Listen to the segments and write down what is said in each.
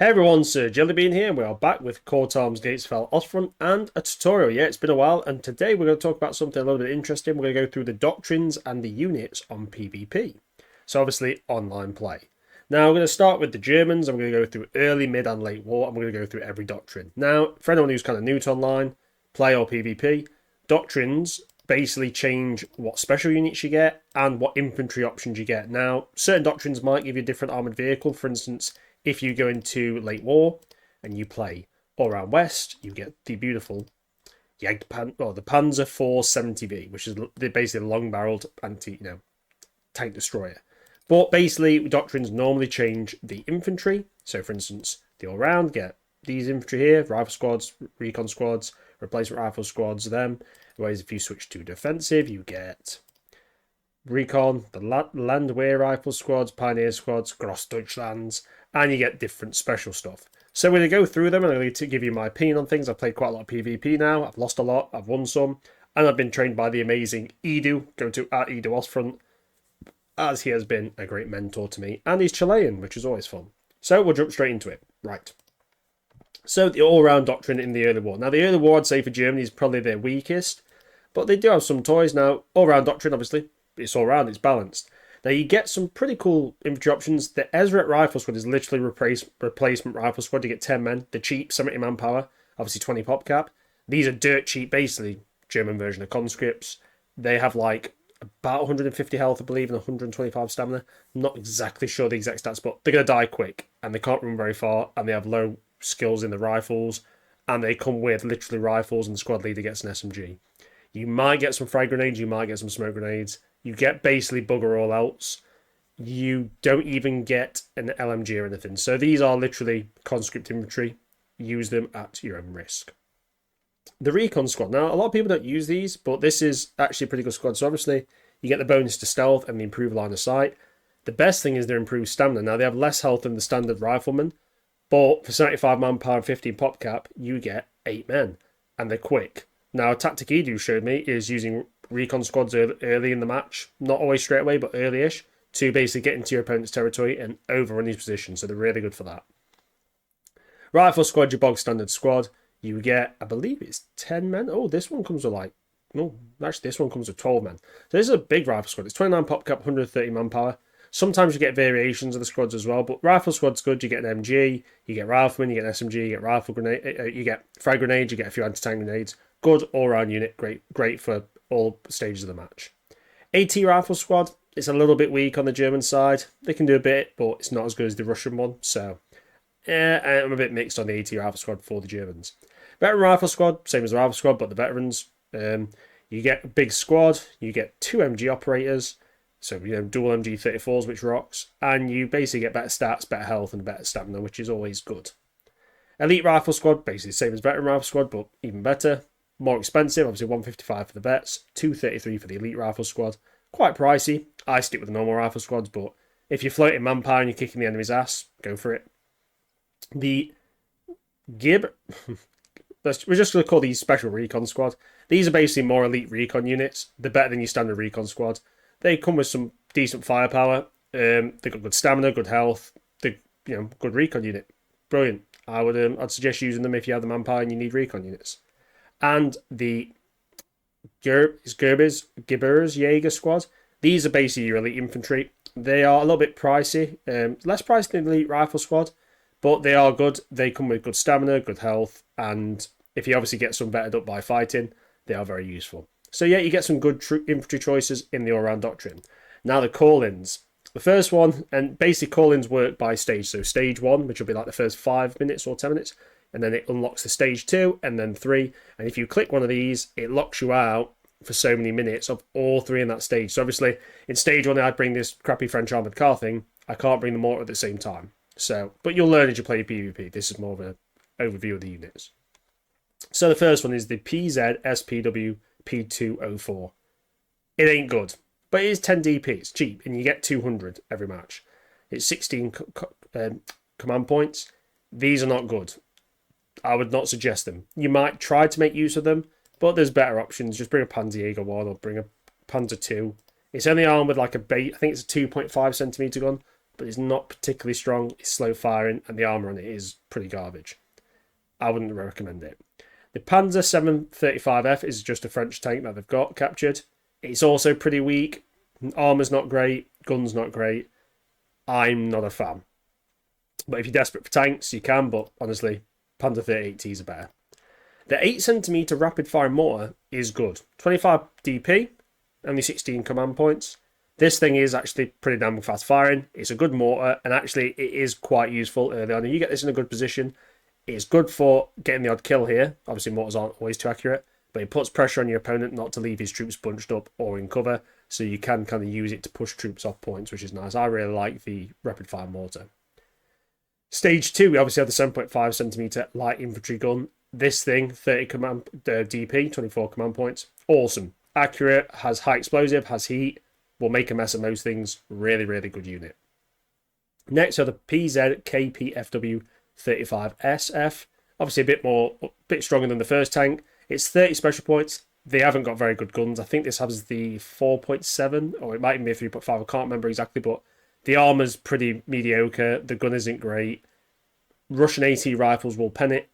Hey everyone, Sir Jellybean here, and we are back with Core Tom's GatesOfHell Ostfront and a tutorial. Yeah, it's been a while, and today we're going to talk about something a little bit interesting. We're going to go through the doctrines and the units on PvP. So obviously, online play. Now, we're going to start with the Germans. I'm going to go through early, mid, and late war. I'm going to go through every doctrine. Now, for anyone who's kind of new to online, play or PvP, doctrines basically change what special units you get and what infantry options you get. Now, certain doctrines might give you a different armoured vehicle. For instance, if you go into late war and you play all around west, you get the beautiful the Panzer 470V, which is basically a long-barreled tank destroyer. But basically, doctrines normally change the infantry. So, for instance, the all-round get these infantry here, rifle squads, recon squads, replacement rifle squads, them. Whereas if you switch to defensive, you get recon, the Landwehr rifle squads, pioneer squads, Grossdeutschlands, and you get different special stuff. So we're going to go through them and I'm going to give you my opinion on things. I've played quite a lot of PvP now. I've lost a lot. I've won some. And I've been trained by the amazing Edu. Go to @Edu Ostfront, as he has been a great mentor to me. And he's Chilean, which is always fun. So we'll jump straight into it. Right. So the all-round doctrine in the early war. Now the early war, I'd say for Germany, is probably their weakest. But they do have some toys. Now, all-round doctrine, obviously, it's all-round, it's balanced. Now, you get some pretty cool infantry options. The Ezra Rifle Squad is literally replacement rifle squad. You get 10 men. The cheap 70 manpower, obviously 20 pop cap. These are dirt cheap, basically German version of conscripts. They have like about 150 health, I believe, and 125 stamina. I'm not exactly sure the exact stats, but they're going to die quick, and they can't run very far, and they have low skills in the rifles, and they come with literally rifles, and the squad leader gets an SMG. You might get some frag grenades, you might get some smoke grenades. You get basically bugger all else. You don't even get an LMG or anything. So these are literally conscript infantry. Use them at your own risk. The recon squad. Now, a lot of people don't use these, but this is actually a pretty good squad. So obviously, you get the bonus to stealth and the improved line of sight. The best thing is their improved stamina. Now, they have less health than the standard rifleman, but for 75 manpower and 15 pop cap, you get 8 men, and they're quick. Now, a tactic Edu showed me is using recon squads early in the match, not always straight away, but early-ish, to basically get into your opponent's territory and overrun his position. So they're really good for that. Rifle squad, your bog standard squad. You get, I believe it's 10 men. Oh, this one comes with this one comes with 12 men. So this is a big rifle squad. It's 29 pop cap, 130 manpower. Sometimes you get variations of the squads as well, but rifle squad's good. You get an MG, you get rifleman, you get an SMG, you get rifle grenade, you get frag grenades, you get a few anti-tank grenades. Good all-round unit, great for all stages of the match. AT Rifle Squad, it's a little bit weak on the German side. They can do a bit, but it's not as good as the Russian one. So, I'm a bit mixed on the AT Rifle Squad for the Germans. Veteran Rifle Squad, same as the Rifle Squad, but the veterans. You get a big squad, you get 2 MG operators, so dual MG34s, which rocks, and you basically get better stats, better health, and better stamina, which is always good. Elite Rifle Squad, basically the same as Veteran Rifle Squad, but even better. More expensive, obviously 155 for the vets, 233 for the elite rifle squad. Quite pricey. I stick with the normal rifle squads, but if you're floating manpower and you're kicking the enemy's ass, go for it. The Gib, we're just going to call these special recon squad. These are basically more elite recon units. They're better than your standard recon squad. They come with some decent firepower. They've got good stamina, good health. They're good recon unit. Brilliant. I'd suggest using them if you have the manpower and you need recon units. And the Gebers Jaeger squad. These are basically your elite infantry. They are a little bit pricey. Less pricey than the elite rifle squad, but they are good. They come with good stamina, good health, and if you obviously get some bettered up by fighting, they are very useful. So yeah, you get some good infantry choices in the all-round doctrine. Now the call-ins. The first one, and basically call-ins work by stage. So stage 1, which will be like the first 5 minutes or 10 minutes, and then it unlocks the stage 2 and then 3. And if you click one of these, it locks you out for so many minutes of all 3 in that stage. So obviously, in stage 1, I'd bring this crappy French armoured car thing. I can't bring them all at the same time. So, but you'll learn as you play PvP. This is more of an overview of the units. So the first one is the PZ SPW P204. It ain't good, but it is 10 DP. It's cheap, and you get 200 every match. It's 16 command points. These are not good. I would not suggest them. You might try to make use of them, but there's better options. Just bring a Panzerjäger 1 or bring a Panzer 2. It's only armed with like I think it's a 2.5 centimeter gun, but it's not particularly strong. It's slow firing, and the armor on it is pretty garbage. I wouldn't recommend it. The Panzer 735F is just a French tank that they've got captured. It's also pretty weak. Armor's not great. Gun's not great. I'm not a fan. But if you're desperate for tanks, you can, but honestly, Panzer 38Ts are better. The 8cm rapid fire mortar is good. 25 DP, only 16 command points. This thing is actually pretty damn fast firing. It's a good mortar, and actually it is quite useful early on. You get this in a good position. It's good for getting the odd kill here. Obviously, mortars aren't always too accurate, but it puts pressure on your opponent not to leave his troops bunched up or in cover, so you can kind of use it to push troops off points, which is nice. I really like the rapid fire mortar. Stage 2, we obviously have the 7.5cm light infantry gun. This thing, 30 command DP, 24 command points. Awesome. Accurate, has high explosive, has heat, will make a mess of most things. Really, really good unit. Next are the PZ KPFW 35SF. Obviously a bit stronger than the first tank. It's 30 special points. They haven't got very good guns. I think this has the 4.7, or it might even be a 3.5. I can't remember exactly, but the armor's pretty mediocre. The gun isn't great. Russian AT rifles will pen it.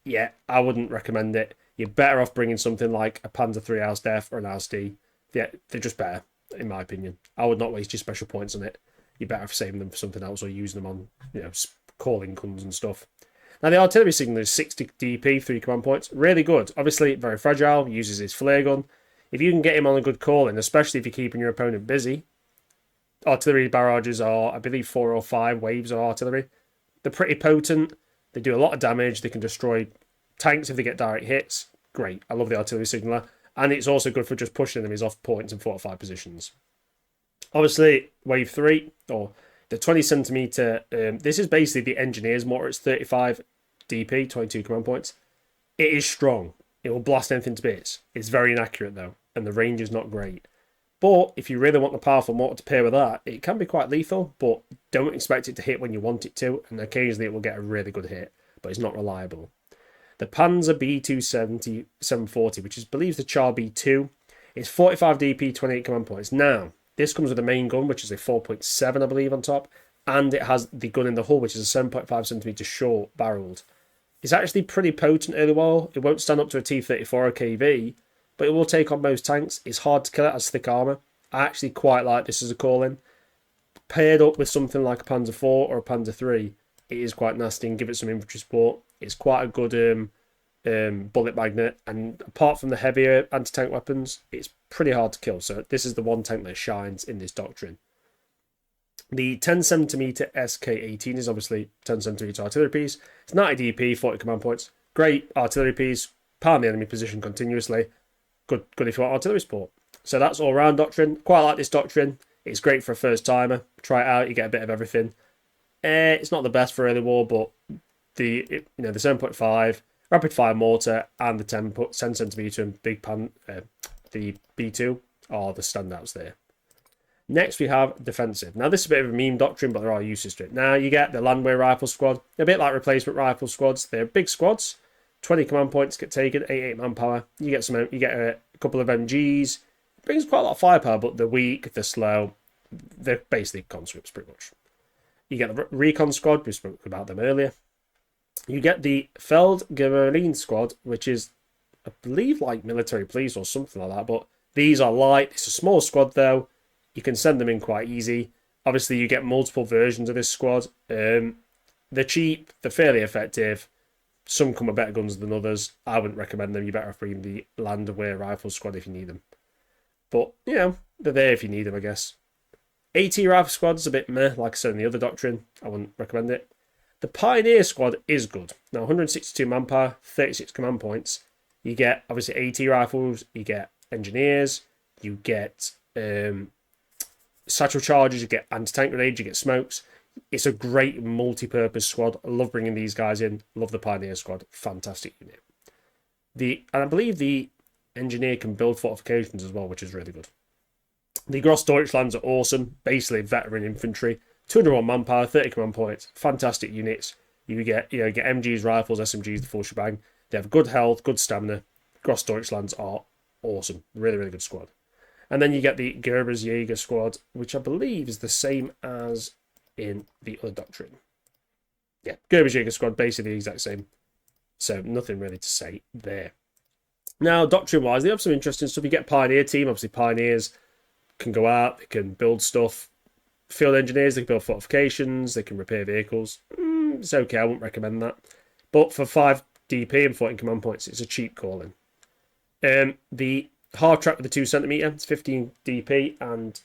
Yeah, I wouldn't recommend it. You're better off bringing something like a Panzer III Ausdef or an ASD. Yeah, they're just better, in my opinion. I would not waste your special points on it. You're better off saving them for something else or using them on, calling guns and stuff. Now, the artillery signal is 60 DP, 3 command points. Really good. Obviously, very fragile. Uses his flare gun. If you can get him on a good calling, especially if you're keeping your opponent busy, artillery barrages are, I believe, 4 or 5 waves of artillery. They're pretty potent. They do a lot of damage. They can destroy tanks if they get direct hits. Great. I love the artillery signaler. And it's also good for just pushing enemies off points in fortified positions. Obviously, wave 3, or the 20cm, this is basically the engineer's mortar. It's 35 DP, 22 command points. It is strong. It will blast anything to bits. It's very inaccurate, though, and the range is not great. But if you really want the powerful mortar to pair with that, it can be quite lethal, but don't expect it to hit when you want it to, and occasionally it will get a really good hit, but it's not reliable. The Panzer B270 740, which is believed the Char B2, is 45 DP, 28 command points. Now, this comes with a main gun, which is a 4.7, I believe, on top, and it has the gun in the hull, which is a 7.5cm short barreled. It's actually pretty potent early on. It won't stand up to a T-34 or KV, but it will take on most tanks. It's hard to kill it as thick armour. I actually quite like this as a call-in. Paired up with something like a Panzer IV or a Panzer III, it is quite nasty and give it some infantry support. It's quite a good bullet magnet, and apart from the heavier anti-tank weapons, it's pretty hard to kill. So this is the one tank that shines in this doctrine. The 10cm SK-18 is obviously 10cm artillery piece. It's 90 DP, 40 command points. Great artillery piece. Pound the enemy position continuously. Good if you want artillery support. So that's all round doctrine. Quite like this doctrine. It's great for a first timer. Try it out. You get a bit of everything. It's not the best for early war, but the 7.5 rapid fire mortar and the 10cm and big pan, the B2 are the standouts there. Next we have defensive. Now this is a bit of a meme doctrine, but there are uses to it. Now you get the Landwehr Rifle Squad, a bit like replacement rifle squads. They're big squads. 20 command points get taken, 88 manpower. You get a couple of MGs. It brings quite a lot of firepower, but they're weak, they're slow. They're basically conscripts, pretty much. You get the Recon Squad, we spoke about them earlier. You get the Feldgemerin Squad, which is, I believe, like military police or something like that. But these are light. It's a small squad, though. You can send them in quite easy. Obviously, you get multiple versions of this squad. They're cheap. They're fairly effective. Some come with better guns than others. I wouldn't recommend them. You're better off bringing the Landwehr Rifle Squad if you need them. But, they're there if you need them, I guess. AT Rifle Squad's a bit meh, like I said in the other doctrine. I wouldn't recommend it. The Pioneer Squad is good. Now, 162 manpower, 36 command points. You get, obviously, AT rifles. You get engineers. You get satchel charges. You get anti-tank grenades. You get smokes. It's a great multi-purpose squad. I love bringing these guys in. Love the Pioneer Squad. Fantastic unit. And I believe the engineer can build fortifications as well, which is really good. The Grossdeutschlands are awesome. Basically, veteran infantry. 201 manpower, 30 command points. Fantastic units. You get MGs, rifles, SMGs, the full shebang. They have good health, good stamina. Grossdeutschlands are awesome. Really, really good squad. And then you get the Gerbersjäger squad, which I believe is the same as in the other doctrine. Yeah, Garbage Jaeger squad, basically the exact same. So nothing really to say there. Now, doctrine-wise, they have some interesting stuff. You get Pioneer team. Obviously, Pioneers can go out, they can build stuff. Field Engineers, they can build fortifications, they can repair vehicles. It's okay, I wouldn't recommend that. But for 5 DP and 14 command points, it's a cheap calling. The hard track with the 2 centimeter, it's 15 DP and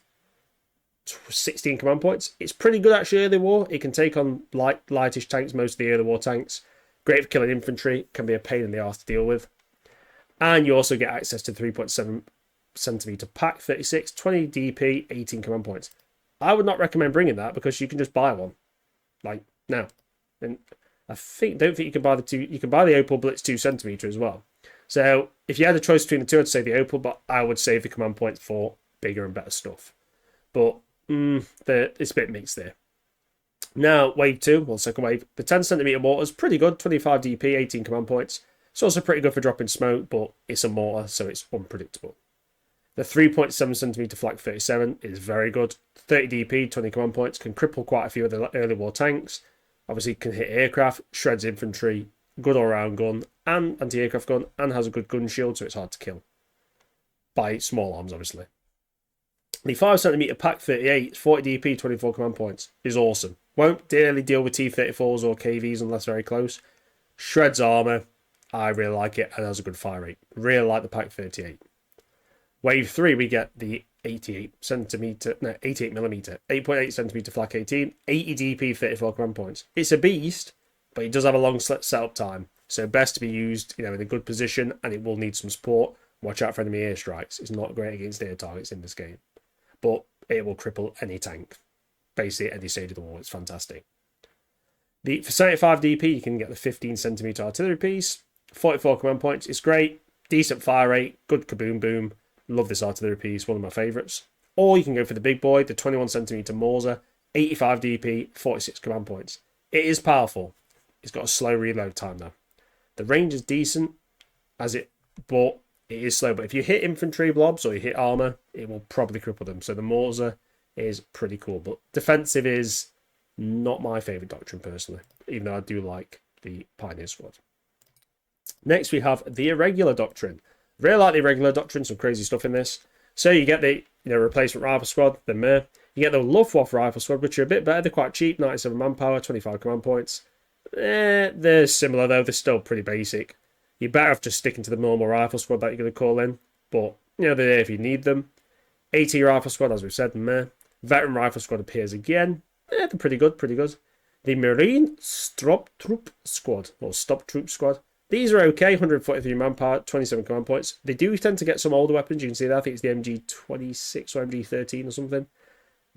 16 command points. It's pretty good actually early war. It can take on lightish tanks, most of the early war tanks. Great for killing infantry, can be a pain in the arse to deal with. And you also get access to 3.7 centimeter pack, 36, 20 DP, 18 command points. I would not recommend bringing that because you can just buy one, like now. And I don't think you can buy the two. You can buy the Opal Blitz 2 centimeter as well. So if you had a choice between the two, I'd say the Opal, but I would save the command points for bigger and better stuff. But it's a bit mixed there. Now, wave 2, well, second wave, the 10 centimeter mortar is pretty good, 25 DP, 18 command points. It's also pretty good for dropping smoke, but it's a mortar, so it's unpredictable. The 3.7 centimeter flak 37 is very good. 30 DP, 20 command points, can cripple quite a few of the early war tanks. Obviously, can hit aircraft, shreds infantry, good all-round gun, and anti-aircraft gun, and has a good gun shield, so it's hard to kill. By small arms, obviously. The 5 centimeter pack 38, 40 DP, 24 command points, is awesome. Won't really deal with T-34s or KVs unless very close. Shreds armour, I really like it, and has a good fire rate. Really like the pack 38. Wave 3, we get the 88 millimeter, 8.8 centimeter flak 18, 80 DP, 34 command points. It's a beast, but it does have a long setup time, so best to be used, in a good position, and it will need some support. Watch out for enemy airstrikes. It's not great against air targets in this game, but it will cripple any tank. Basically, any stage of the war. It's fantastic. For 75 DP, you can get the 15 centimeter artillery piece, 44 command points. It's great, decent fire rate, good kaboom boom. Love this artillery piece, one of my favourites. Or you can go for the big boy, the 21 centimeter Morser, 85 DP, 46 command points. It is powerful. It's got a slow reload time though. The range is decent, but it is slow. But if you hit infantry blobs or you hit armour, it will probably cripple them. So the Morser is pretty cool. But defensive is not my favourite doctrine personally, even though I do like the Pioneer Squad. Next we have the Irregular Doctrine. Really like the Irregular Doctrine, some crazy stuff in this. So you get the replacement rifle squad, the Mer. You get the Luftwaffe rifle squad, which are a bit better. They're quite cheap, 97 manpower, 25 command points. They're similar though, they're still pretty basic. You're better off just sticking to the normal rifle squad that you're going to call in. But, they're there if you need them. AT rifle squad, as we've said, Mer. Veteran rifle squad appears again. They're pretty good, pretty good. The Marine Stop Troop squad, or Stop Troop squad. These are okay, 143 manpower, 27 command points. They do tend to get some older weapons. You can see that. I think it's the MG26 or MG13 or something.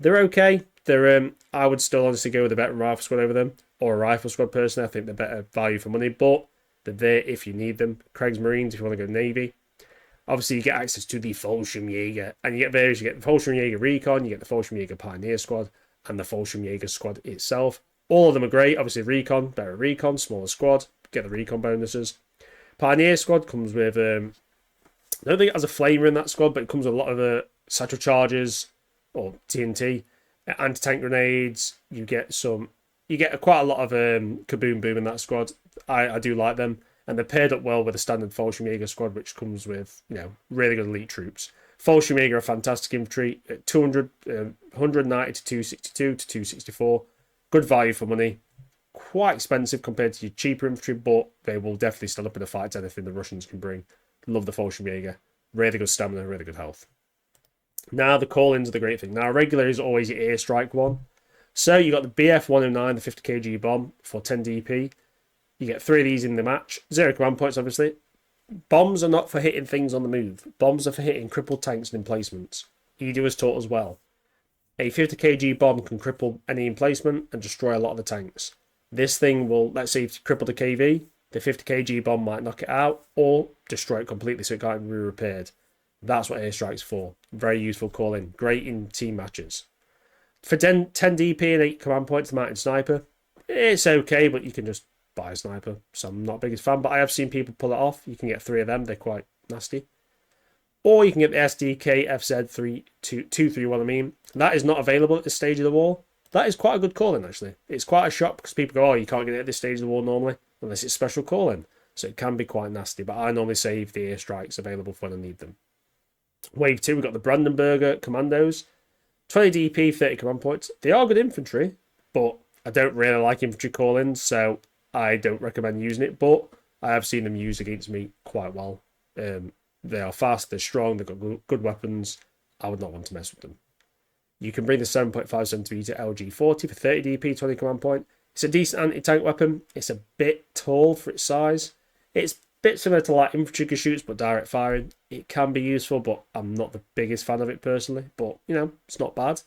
They're okay. I would still honestly go with a veteran rifle squad over them, or a rifle squad personally. I think they're better value for money, but they're there if you need them. Craig's Marines if you want to go Navy. Obviously, you get access to the Fallschirmjäger, and you get various. You get the Fallschirmjäger Recon, you get the Fallschirmjäger Pioneer squad, and the Fallschirmjäger squad itself. All of them are great. Obviously, Recon, better Recon, smaller squad. Get the Recon bonuses. Pioneer squad comes with, I don't think it has a flamer in that squad, but it comes with a lot of satchel charges or TNT, anti-tank grenades. You get quite a lot of kaboom boom in that squad. I do like them, and they're paired up well with the standard Fallschirmjäger squad, which comes with really good elite troops. Fallschirmjäger are fantastic infantry, 190 to 262 to 264, good value for money. Quite expensive compared to your cheaper infantry, but they will definitely stand up in a fight to anything the Russians can bring. Love the Fallschirmjäger. Really good stamina, really good health. Now the call-ins are the great thing. Now regular is always your airstrike one. So you got the BF-109, the 50 kg bomb for 10 DP. You get 3 of these in the match. 0 command points, obviously. Bombs are not for hitting things on the move. Bombs are for hitting crippled tanks and emplacements. Edu has taught as well. A 50 kg bomb can cripple any emplacement and destroy a lot of the tanks. This thing will, let's say, if you cripple the KV, the 50 kg bomb might knock it out or destroy it completely so it can't be repaired. That's what airstrike's for. Very useful call-in. Great in team matches. For 10 DP and 8 command points, the Mountain Sniper, it's okay, but you can just buy a sniper. So I'm not the biggest fan, but I have seen people pull it off. You can get 3 of them. They're quite nasty. Or you can get the SDK FZ231, That is not available at this stage of the war. That is quite a good call-in, actually. It's quite a shock because people go, oh, you can't get it at this stage of the war normally, unless it's special call-in. So it can be quite nasty, but I normally save the airstrikes available for when I need them. Wave 2, we've got the Brandenburger Commandos. 20 DP, 30 command points. They are good infantry, but I don't really like infantry call-ins, so I don't recommend using it, but I have seen them used against me quite well. They are fast, they're strong, they've got good weapons. I would not want to mess with them. You can bring the 7.5cm LG-40 for 30 DP, 20 command point. It's a decent anti-tank weapon. It's a bit tall for its size. It's a bit similar to like infantry shoots, but direct firing. It can be useful, but I'm not the biggest fan of it personally. But, you know, it's not bad.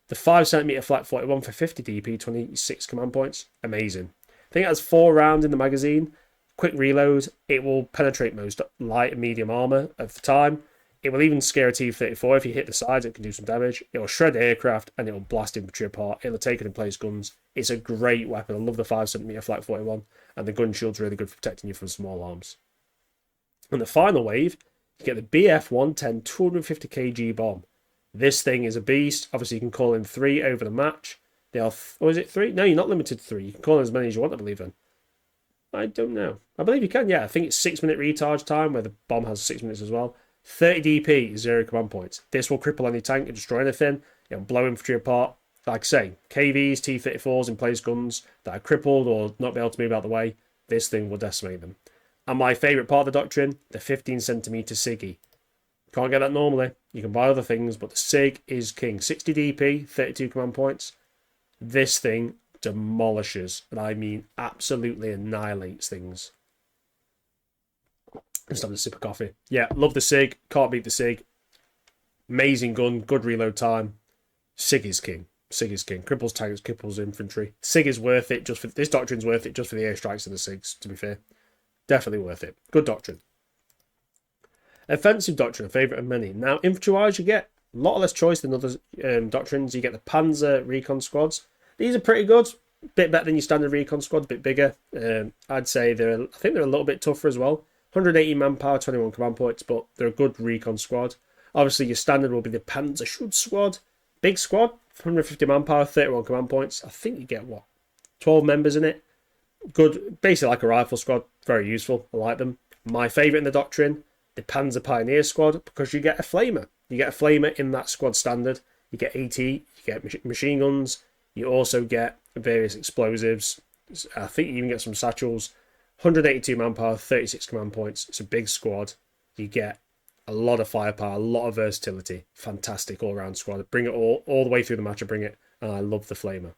The 5cm Flak 41 for 50 DP, 26 command points. Amazing. I think it has 4 rounds in the magazine. Quick reload. It will penetrate most light and medium armour at the time. It will even scare a T-34. If you hit the sides, it can do some damage. It will shred aircraft and it will blast infantry apart. It will take it in place guns. It's a great weapon. I love the 5cm Flak 41. And the gun shield's really good for protecting you from small arms. And the final wave, you get the BF-110 250 kg bomb. This thing is a beast. Obviously, you can call in 3 over the match. They are, or is it 3? No, you're not limited to 3. You can call in as many as you want, I believe in. I don't know. I believe you can, yeah. I think it's 6-minute recharge time, where the bomb has 6 minutes as well. 30 DP, 0 command points. This will cripple any tank and destroy anything. It'll blow infantry apart. Like I say, KVs, T-34s, in place guns that are crippled or not be able to move out of the way, this thing will decimate them. And my favourite part of the doctrine, the 15cm Siggy. Can't get that normally. You can buy other things, but the Sig is king. 60 DP, 32 command points. This thing demolishes, and I mean absolutely annihilates things. Just have a sip of coffee. Yeah, love the Sig. Can't beat the Sig. Amazing gun, good reload time. Sig is king. Sig is king. Cripples tanks, cripples infantry. Sig is worth it. Just for this doctrine's worth it just for the airstrikes and the Sigs, to be fair. Definitely worth it. Good doctrine. Offensive doctrine, a favourite of many. Now, infantry-wise, you get a lot less choice than other doctrines. You get the Panzer Recon Squads. These are pretty good. A bit better than your standard Recon Squad, a bit bigger. I'd say I think they're a little bit tougher as well. 180 manpower, 21 command points, but they're a good Recon Squad. Obviously, your standard will be the Panzer Squad. Big squad, 150 manpower, 31 command points. I think you get, 12 members in it. Good, basically like a rifle squad. Very useful. I like them. My favourite in the doctrine, the Panzer Pioneer Squad, because you get a flamer. You get a flamer in that squad standard. You get AT, you get machine guns. You also get various explosives. I think you even get some satchels. 182 manpower, 36 command points. It's a big squad. You get a lot of firepower, a lot of versatility. Fantastic all-round squad. Bring it all the way through the match. I bring it, and I love the flamer.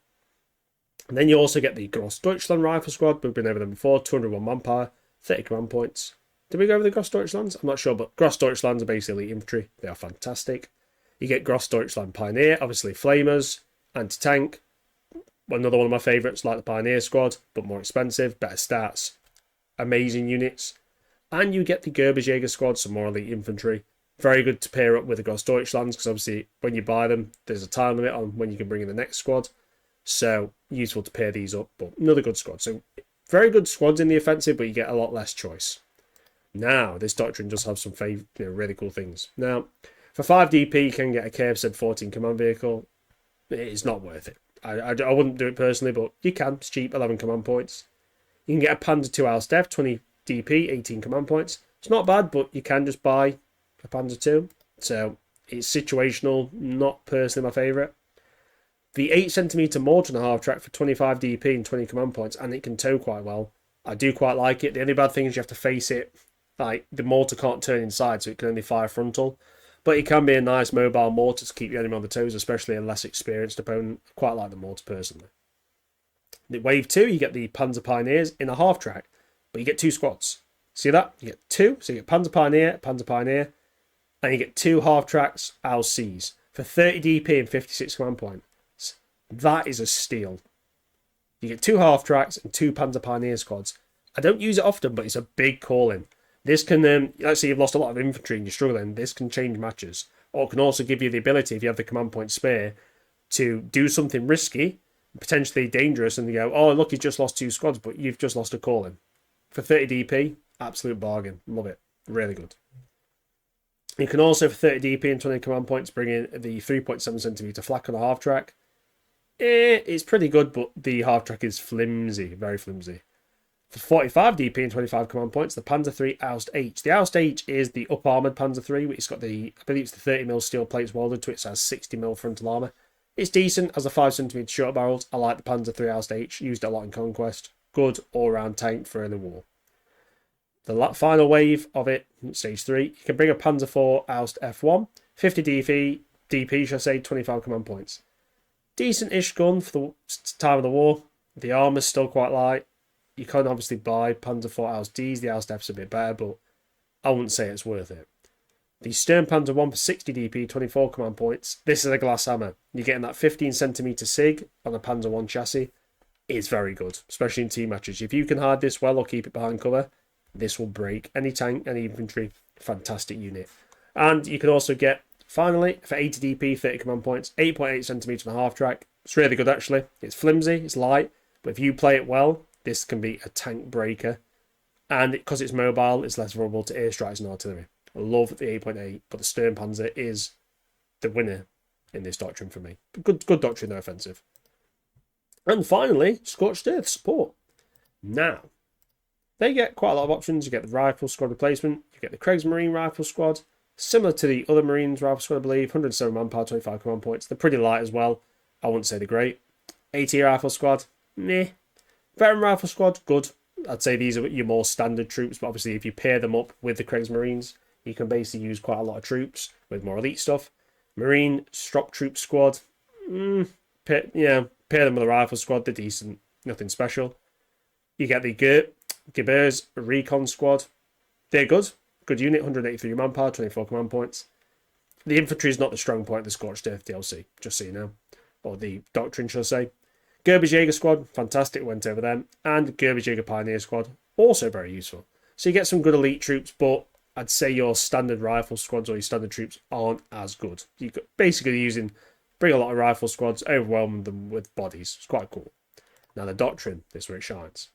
And then you also get the Grossdeutschland Rifle Squad. We've been over them before. 201 manpower, 30 command points. Did we go over the Grossdeutschlands? I'm not sure, but Grossdeutschlands are basically elite infantry. They are fantastic. You get Grossdeutschland Pioneer, obviously flamers, anti-tank. Another one of my favourites, like the Pioneer Squad, but more expensive, better stats, amazing units. And you get the Gerbejäger Squad, some more elite infantry. Very good to pair up with the Grossdeutschlands, because obviously when you buy them, there's a time limit on when you can bring in the next squad. So useful to pair these up, but another good squad. So very good squads in the offensive, but you get a lot less choice. Now, this doctrine does have some really cool things. Now, for 5 DP, you can get a KFZ 14 command vehicle. It's not worth it. I wouldn't do it personally, but you can. It's cheap, 11 command points. You can get a Panzer II Alstef, 20 DP, 18 command points. It's not bad, but you can just buy a Panzer II. So it's situational, not personally my favourite. The 8cm mortar and a half track for 25 DP and 20 command points, and it can tow quite well. I do quite like it. The only bad thing is you have to face it. Like, the mortar can't turn inside, so it can only fire frontal. But it can be a nice mobile mortar to keep your enemy on the toes, especially a less experienced opponent. I quite like the mortar personally. The Wave 2, you get the Panzer Pioneers in a half track, but you get 2 squads. See that? You get 2. So you get Panzer Pioneer, and you get 2 half tracks LCs for 30 DP and 56 command points. That is a steal. You get 2 half tracks and 2 Panzer Pioneer squads. I don't use it often, but it's a big call-in. This can, let's say you've lost a lot of infantry and you're struggling, this can change matches. Or it can also give you the ability, if you have the command point spare, to do something risky, potentially dangerous, and you go, oh, look, you've just lost 2 squads, but you've just lost a call-in. For 30 DP, absolute bargain. Love it. Really good. You can also, for 30 DP and 20 command points, bring in the 3.7cm flak on a half track. It's pretty good, but the half track is flimsy, very flimsy. For 45 DP and 25 command points, the Panzer III Oust H. The Oust H is the up armoured Panzer III, which has got the, I believe it's the 30mm steel plates welded to it, so it has 60mm frontal armour. It's decent as a 5cm short barrels. I like the Panzer III Oust H, used it a lot in Conquest. Good all-round tank for early war. The final wave of it, stage 3, you can bring a Panzer IV Oust F1, 50 DP, should I say, 25 command points. Decent-ish gun for the time of the war. The armour's still quite light. You can obviously buy Panzer IV Oust Ds. The Oust F's a bit better, but I wouldn't say it's worth it. The Stern Panzer 1 for 60 DP, 24 command points. This is a glass hammer. You're getting that 15cm SIG on a Panzer 1 chassis. It's very good, especially in team matches. If you can hide this well or keep it behind cover, this will break any tank, any infantry. Fantastic unit. And you can also get, finally, for 80 DP, 30 command points, 8.8cm on a half track. It's really good, actually. It's flimsy, it's light, but if you play it well, this can be a tank breaker. And because it's mobile, it's less vulnerable to airstrikes and artillery. I love the 8.8, but the Stern Panzer is the winner in this doctrine for me. Good doctrine, though, offensive. And finally, Scorched Earth support. Now, they get quite a lot of options. You get the Rifle Squad replacement. You get the Kriegsmarine Rifle Squad. Similar to the other Marines Rifle Squad, I believe. 107 manpower, 25 command points. They're pretty light as well. I wouldn't say they're great. AT Rifle Squad, meh. Veteran Rifle Squad, good. I'd say these are your more standard troops, but obviously if you pair them up with the Kriegsmarines, you can basically use quite a lot of troops with more elite stuff. Marine Strop Troop Squad, pair them with the Rifle Squad, they're decent, nothing special. You get the Gebers Recon Squad, they're good. Good unit, 183 manpower, 24 command points. The infantry is not the strong point of the Scorched Earth DLC, just so you know. Or the Doctrine, shall I say. Gerber's Jaeger Squad, fantastic, went over them. And Gerber's Jaeger Pioneer Squad, also very useful. So you get some good elite troops, but I'd say your standard rifle squads or your standard troops aren't as good. You're basically bring a lot of rifle squads, overwhelm them with bodies. It's quite cool. Now the Doctrine, this is where it shines.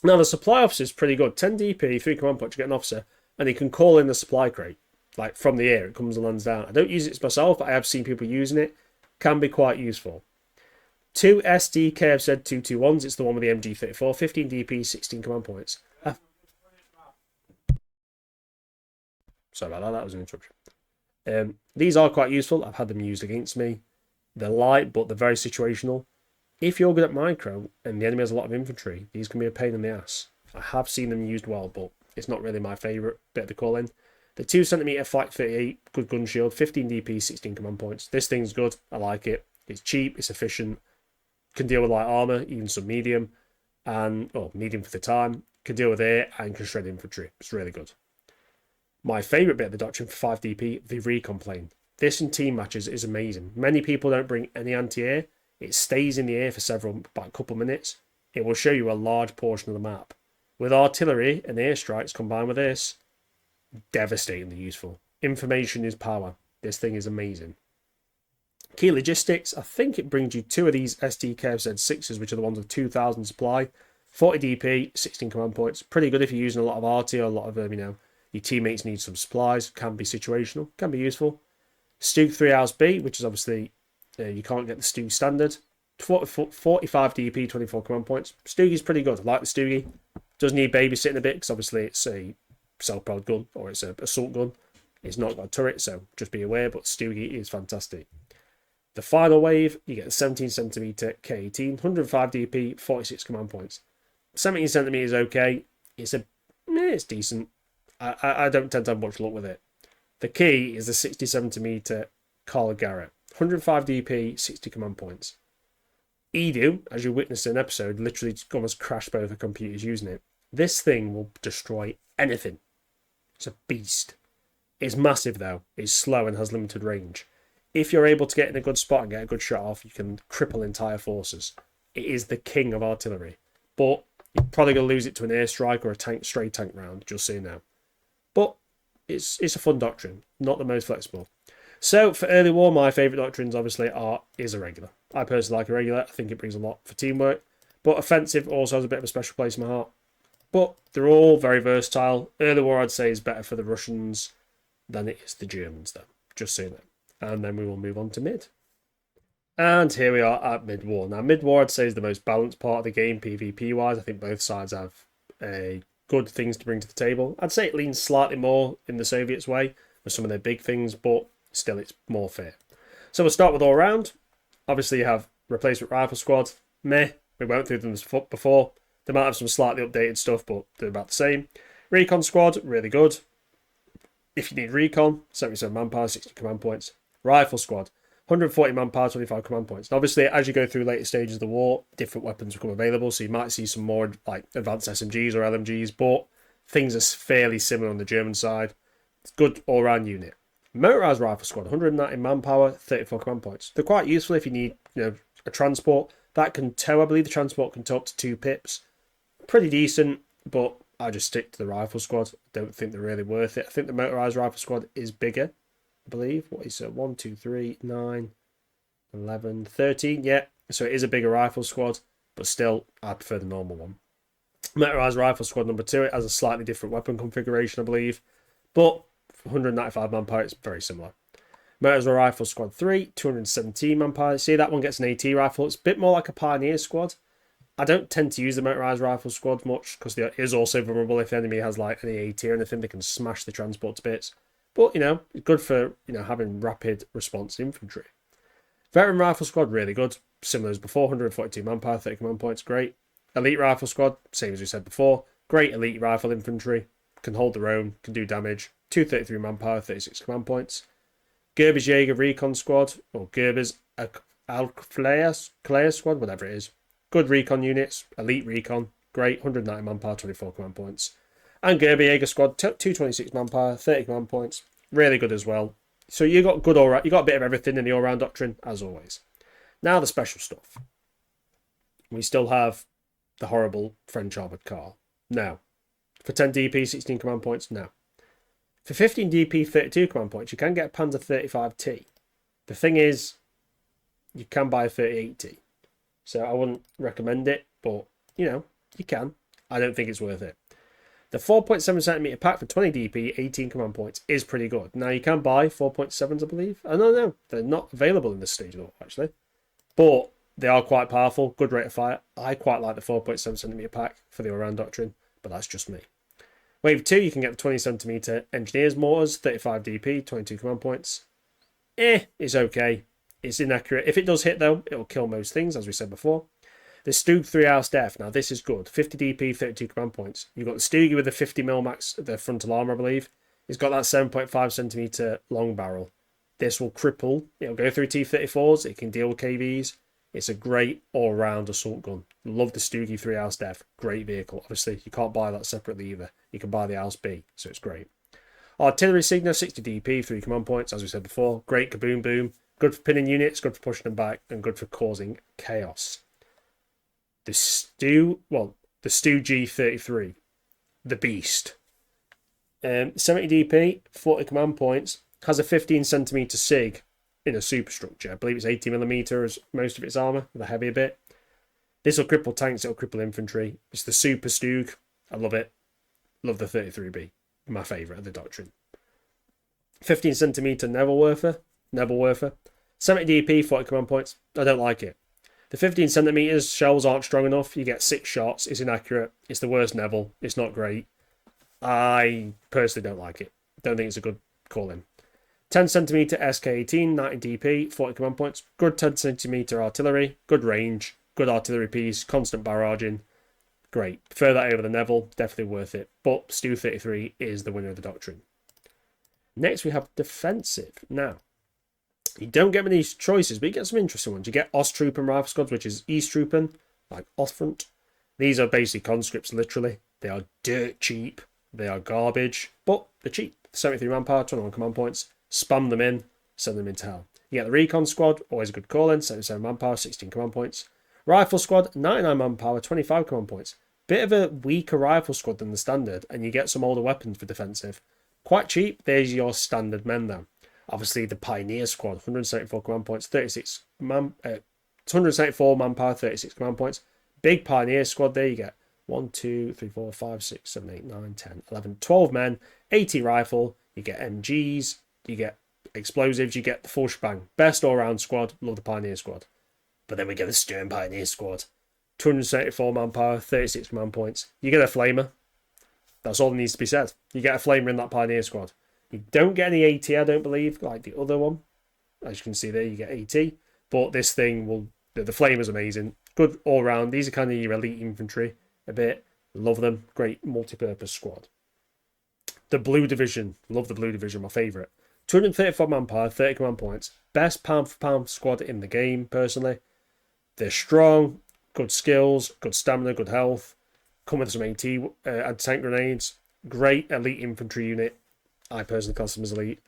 Now the supply officer is pretty good. 10 DP, 3 command points, you get an officer, and he can call in the supply crate. Like from the air, it comes and lands down. I don't use it myself, but I have seen people using it. Can be quite useful. 2 SD KFZ 221s, it's the one with the MG34, 15 DP, 16 command points. Sorry about that, that was an interruption. These are quite useful. I've had them used against me. They're light, but they're very situational. If you're good at micro and the enemy has a lot of infantry, these can be a pain in the ass. I have seen them used well, but it's not really my favourite bit of the call-in. The 2cm Flak 38, good gun shield, 15 DP, 16 command points. This thing's good. I like it. It's cheap, it's efficient. Can deal with light armour, even some medium. Medium for the time. Can deal with air and can shred infantry. It's really good. My favourite bit of the Doctrine for 5 DP, the recon plane. This in team matches is amazing. Many people don't bring any anti-air. It stays in the air for about a couple of minutes. It will show you a large portion of the map. With artillery and airstrikes combined with this, devastatingly useful. Information is power. This thing is amazing. Key logistics, I think it brings you 2 of these SD KFZ 6s, which are the ones with 2,000 supply. 40 DP, 16 command points. Pretty good if you're using a lot of RT or a lot of, your teammates need some supplies. Can be situational, can be useful. Stug 3 House B, which is obviously, you can't get the Stug standard. 45 DP, 24 command points. Stugie's pretty good. I like the Stugie. Does need babysitting a bit, because obviously it's a self-propelled gun, or it's an assault gun. It's not got a turret, so just be aware, but Stugie is fantastic. The final wave, you get the 17cm K18, 105 DP, 46 command points. 17cm is okay. It's decent. I don't tend to have much luck with it. The key is the 60cm Carl Garrett, 105 DP, 60 command points. Edu, as you witnessed in an episode, literally almost crashed both the computers using it. This thing will destroy anything. It's a beast. It's massive though. It's slow and has limited range. If you're able to get in a good spot and get a good shot off, you can cripple entire forces. It is the king of artillery. But you're probably going to lose it to an airstrike or a stray tank round, just so you know. But it's a fun doctrine, not the most flexible. So for early war, my favourite doctrines obviously is irregular. I personally like irregular. I think it brings a lot for teamwork. But offensive also has a bit of a special place in my heart. But they're all very versatile. Early war, I'd say, is better for the Russians than it is the Germans, though. Just so you know. And then we will move on to mid. And here we are at mid-war. Now, mid-war, I'd say, is the most balanced part of the game, PvP-wise. I think both sides have good things to bring to the table. I'd say it leans slightly more in the Soviets' way with some of their big things, but still, it's more fair. So we'll start with all-round. Obviously, you have Replacement Rifle Squad. Meh. We went through them before. They might have some slightly updated stuff, but they're about the same. Recon Squad, really good. If you need recon, 77 manpower, 60 command points. Rifle Squad, 140 manpower, 25 command points. And obviously, as you go through later stages of the war, different weapons become available. So you might see some more like advanced SMGs or LMGs, but things are fairly similar on the German side. It's a good all-round unit. Motorized Rifle Squad, 190 manpower, 34 command points. They're quite useful if you need, a transport. That can tow, I believe the transport can tow up to 2 pips. Pretty decent, but I just stick to the Rifle Squad. Don't think they're really worth it. I think the Motorized Rifle Squad is bigger, I believe. What is it? 1, 2, 3, 9, 11, 13. Yeah, so it is a bigger Rifle Squad, but still, I prefer the normal one. Motorized Rifle Squad number 2, it has a slightly different weapon configuration, I believe, but 195 manpower, it's very similar. Motorized Rifle Squad 3, 217 manpower. See, that one gets an AT rifle. It's a bit more like a Pioneer Squad. I don't tend to use the Motorized Rifle Squad much because it is also vulnerable. If the enemy has like any AT or anything, they can smash the transport to bits. But, good for, having rapid response infantry. Veteran Rifle Squad, really good. Similar as before, 142 manpower, 30 command points, great. Elite Rifle Squad, same as we said before. Great elite rifle infantry. Can hold their own, can do damage. 233 manpower, 36 command points. Gerber's Jaeger Recon Squad, or Gerber's Alclair Squad, whatever it is. Good recon units, elite recon, great, 190 manpower, 24 command points. And Gerber Jaeger Squad, 226 manpower, 30 command points, really good as well. So you got good all right, you got a bit of everything in the all-round doctrine, as always. Now the special stuff. We still have the horrible French armoured car. No. For 10 DP, 16 command points, no. For 15 DP, 32 command points, you can get a Panzer 35T. The thing is, you can buy a 38T. So I wouldn't recommend it, but, you can. I don't think it's worth it. The 4.7cm pack for 20 DP, 18 command points is pretty good. Now, you can buy 4.7s, I believe. I don't know. They're not available in this stage at all, actually. But they are quite powerful, good rate of fire. I quite like the 4.7cm pack for the all-round doctrine, but that's just me. Wave 2, you can get the 20cm Engineers mortars, 35 DP, 22 command points. It's okay. It's inaccurate. If it does hit, though, it'll kill most things, as we said before. The Stug 3-hour Def. Now, this is good. 50 DP, 32 command points. You've got the Stugi with the 50mm max, the frontal armor, I believe. It's got that 7.5cm long barrel. This will cripple. It'll go through T-34s. It can deal with KVs. It's a great all-round assault gun. Love the Stugi 3-hour Def. Great vehicle. Obviously, you can't buy that separately either. You can buy the House B, so it's great. Artillery Signa, 60 DP, 3 command points, as we said before. Great kaboom boom. Good for pinning units, good for pushing them back, and good for causing chaos. The Stu G33, the Beast. 70 DP, 40 command points, has a 15cm SIG in a superstructure. I believe it's 80mm as most of its armour, the heavier bit. This will cripple tanks, it'll cripple infantry. It's the Super Stug. I love it. Love the 33B. My favourite of the Doctrine. 15cm Nebelwerfer. 70 DP, 40 command points. I don't like it. The 15cm shells aren't strong enough. You get 6 shots. It's inaccurate. It's the worst Nebel. It's not great. I personally don't like it. Don't think it's a good call-in. 10cm SK18, 90 DP, 40 command points. Good 10cm artillery. Good range. Good artillery piece. Constant barraging. Great. Prefer that over the Neville. Definitely worth it. But Stu 33 is the winner of the Doctrine. Next, we have defensive. Now, you don't get many choices, but you get some interesting ones. You get Osttruppen Rifle Squads, which is Easttruppen, like Ostfront. These are basically conscripts, literally. They are dirt cheap. They are garbage, but they're cheap. 73 manpower, 21 command points. Spam them in, send them into hell. You get the Recon Squad, always a good call-in, 77 manpower, 16 command points. Rifle Squad, 99 manpower, 25 command points. Bit of a weaker Rifle Squad than the standard, and you get some older weapons for defensive. Quite cheap, there's your standard men though. Obviously, the Pioneer Squad, 174 command points, 174 manpower, 36 command points. Big Pioneer Squad there, you get 1, 2, 3, 4, 5, 6, 7, 8, 9, 10, 11, 12 men, 80 rifle, you get MGs, you get explosives, you get the full shebang. Best all-round squad, love the Pioneer squad. But then we get the Stern Pioneer squad. 274 manpower, 36 command points. You get a flamer. That's all that needs to be said. You get a flamer in that Pioneer squad. You don't get any AT, I don't believe, like the other one. As you can see there, you get AT. But this thing will... The flamer's amazing. Good all-round. These are kind of your elite infantry a bit. Love them. Great multi-purpose squad. The Blue Division. Love the Blue Division, my favourite. 234 manpower, 30 command points. Best pound-for-pound squad in the game, personally. They're strong, good skills, good stamina, good health. Come with some AT, anti-tank grenades. Great elite infantry unit. I personally class them as elite.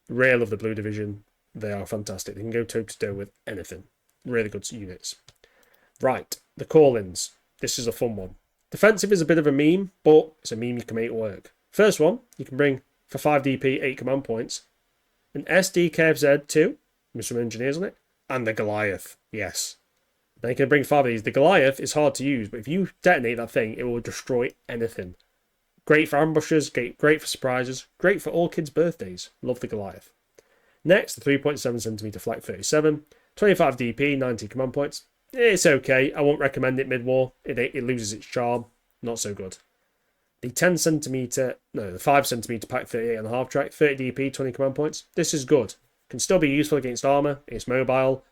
Really love the Blue Division. They are fantastic. They can go toe-to-toe with anything. Really good units. Right, the call-ins. This is a fun one. Defensive is a bit of a meme, but it's a meme you can make work. First one, you can bring, for 5 DP, 8 command points, an SD KFZ 2, with some engineers on it, and the Goliath, yes. Now you can bring 5 of these. The Goliath is hard to use, but if you detonate that thing, it will destroy anything. Great for ambushes, great for surprises, great for all kids' birthdays. Love the Goliath. Next, the 3.7cm Flak 37, 25 DP, 90 command points. It's okay. I won't recommend it mid-war. It loses its charm. Not so good. The 5cm Pack 38.5 track, 30 DP, 20 command points. This is good. Can still be useful against armour. It's mobile.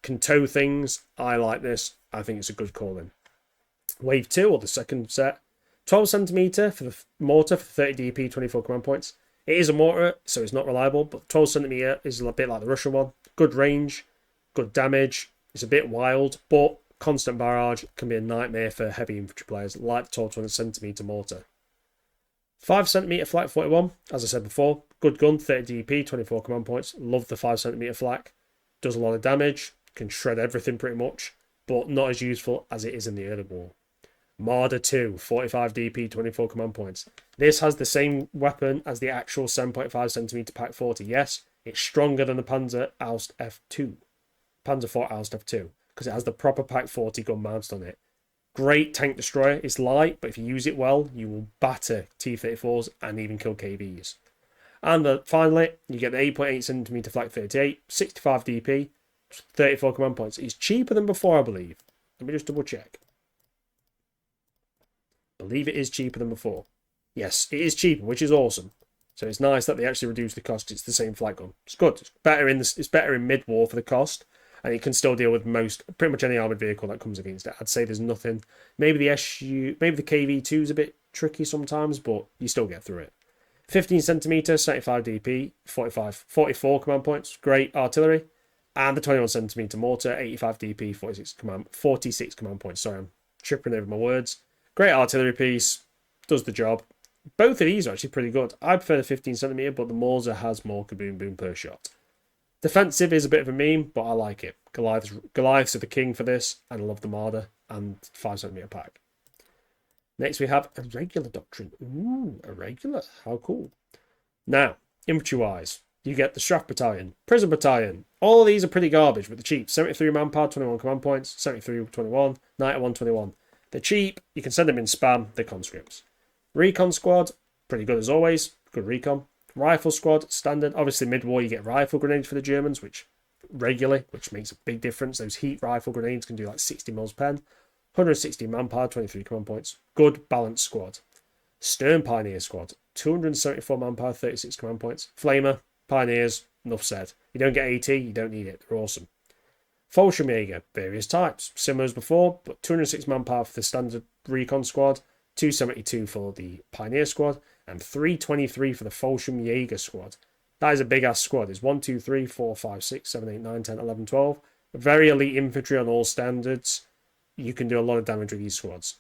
Can tow things. I like this. I think it's a good call-in. Wave 2, or the second set. 12cm for the mortar for 30 DP, 24 command points. It is a mortar, so it's not reliable, but 12cm is a bit like the Russian one. Good range, good damage. It's a bit wild, but constant barrage can be a nightmare for heavy infantry players like the 12cm mortar. 5cm Flak 41, as I said before. Good gun, 30 DP, 24 command points. Love the 5cm Flak. Does a lot of damage, can shred everything pretty much, but not as useful as it is in the early war. Marder 2, 45 DP, 24 command points. This has the same weapon as the actual 7.5cm Pack 40. Yes, it's stronger than the Panzer Aust F2. Panzer IV Aust F2, because it has the proper Pack 40 gun mounted on it. Great tank destroyer. It's light, but if you use it well, you will batter T-34s and even kill KVs. And finally, you get the 8.8cm Flak 38, 65 DP, 34 command points. It's cheaper than before, I believe. Let me just double check. I believe it is cheaper than before. Yes, it is cheaper, which is awesome. So it's nice that they actually reduce the cost. It's the same flag gun. It's good. It's better in mid-war for the cost, and it can still deal with pretty much any armoured vehicle that comes against it. I'd say there's nothing. Maybe the KV2 is a bit tricky sometimes, but you still get through it. 15cm, 75 DP, 44 command points. Great artillery. And the 21cm mortar, 85 DP, 46 command points. Sorry, I'm tripping over my words. Great artillery piece. Does the job. Both of these are actually pretty good. I prefer the 15cm, but the Morza has more kaboom boom per shot. Defensive is a bit of a meme, but I like it. Goliaths are the king for this, and I love the Marder and 5cm pack. Next we have a regular doctrine. Ooh, a regular. How cool. Now, infantry-wise, you get the Strath Battalion, Prison Battalion. All of these are pretty garbage, but they're cheap. 73 manpower, 21 command points, 73 21, 91 21. They're cheap. You can send them in spam. They're conscripts. Recon Squad, pretty good as always. Good recon. Rifle Squad, standard. Obviously, mid-war, you get rifle grenades for the Germans, which makes a big difference. Those heat rifle grenades can do like 60 mils pen. 160 manpower, 23 command points. Good balanced squad. Stern Pioneer Squad, 274 manpower, 36 command points. Flamer, Pioneers, enough said. You don't get AT, you don't need it. They're awesome. Fallschirmjäger, various types. Similar as before, but 206 manpower for the standard recon squad, 272 for the Pioneer squad, and 323 for the Fallschirmjäger squad. That is a big ass squad. It's 1, 2, 3, 4, 5, 6, 7, 8, 9, 10, 11, 12. Very elite infantry on all standards. You can do a lot of damage with these squads.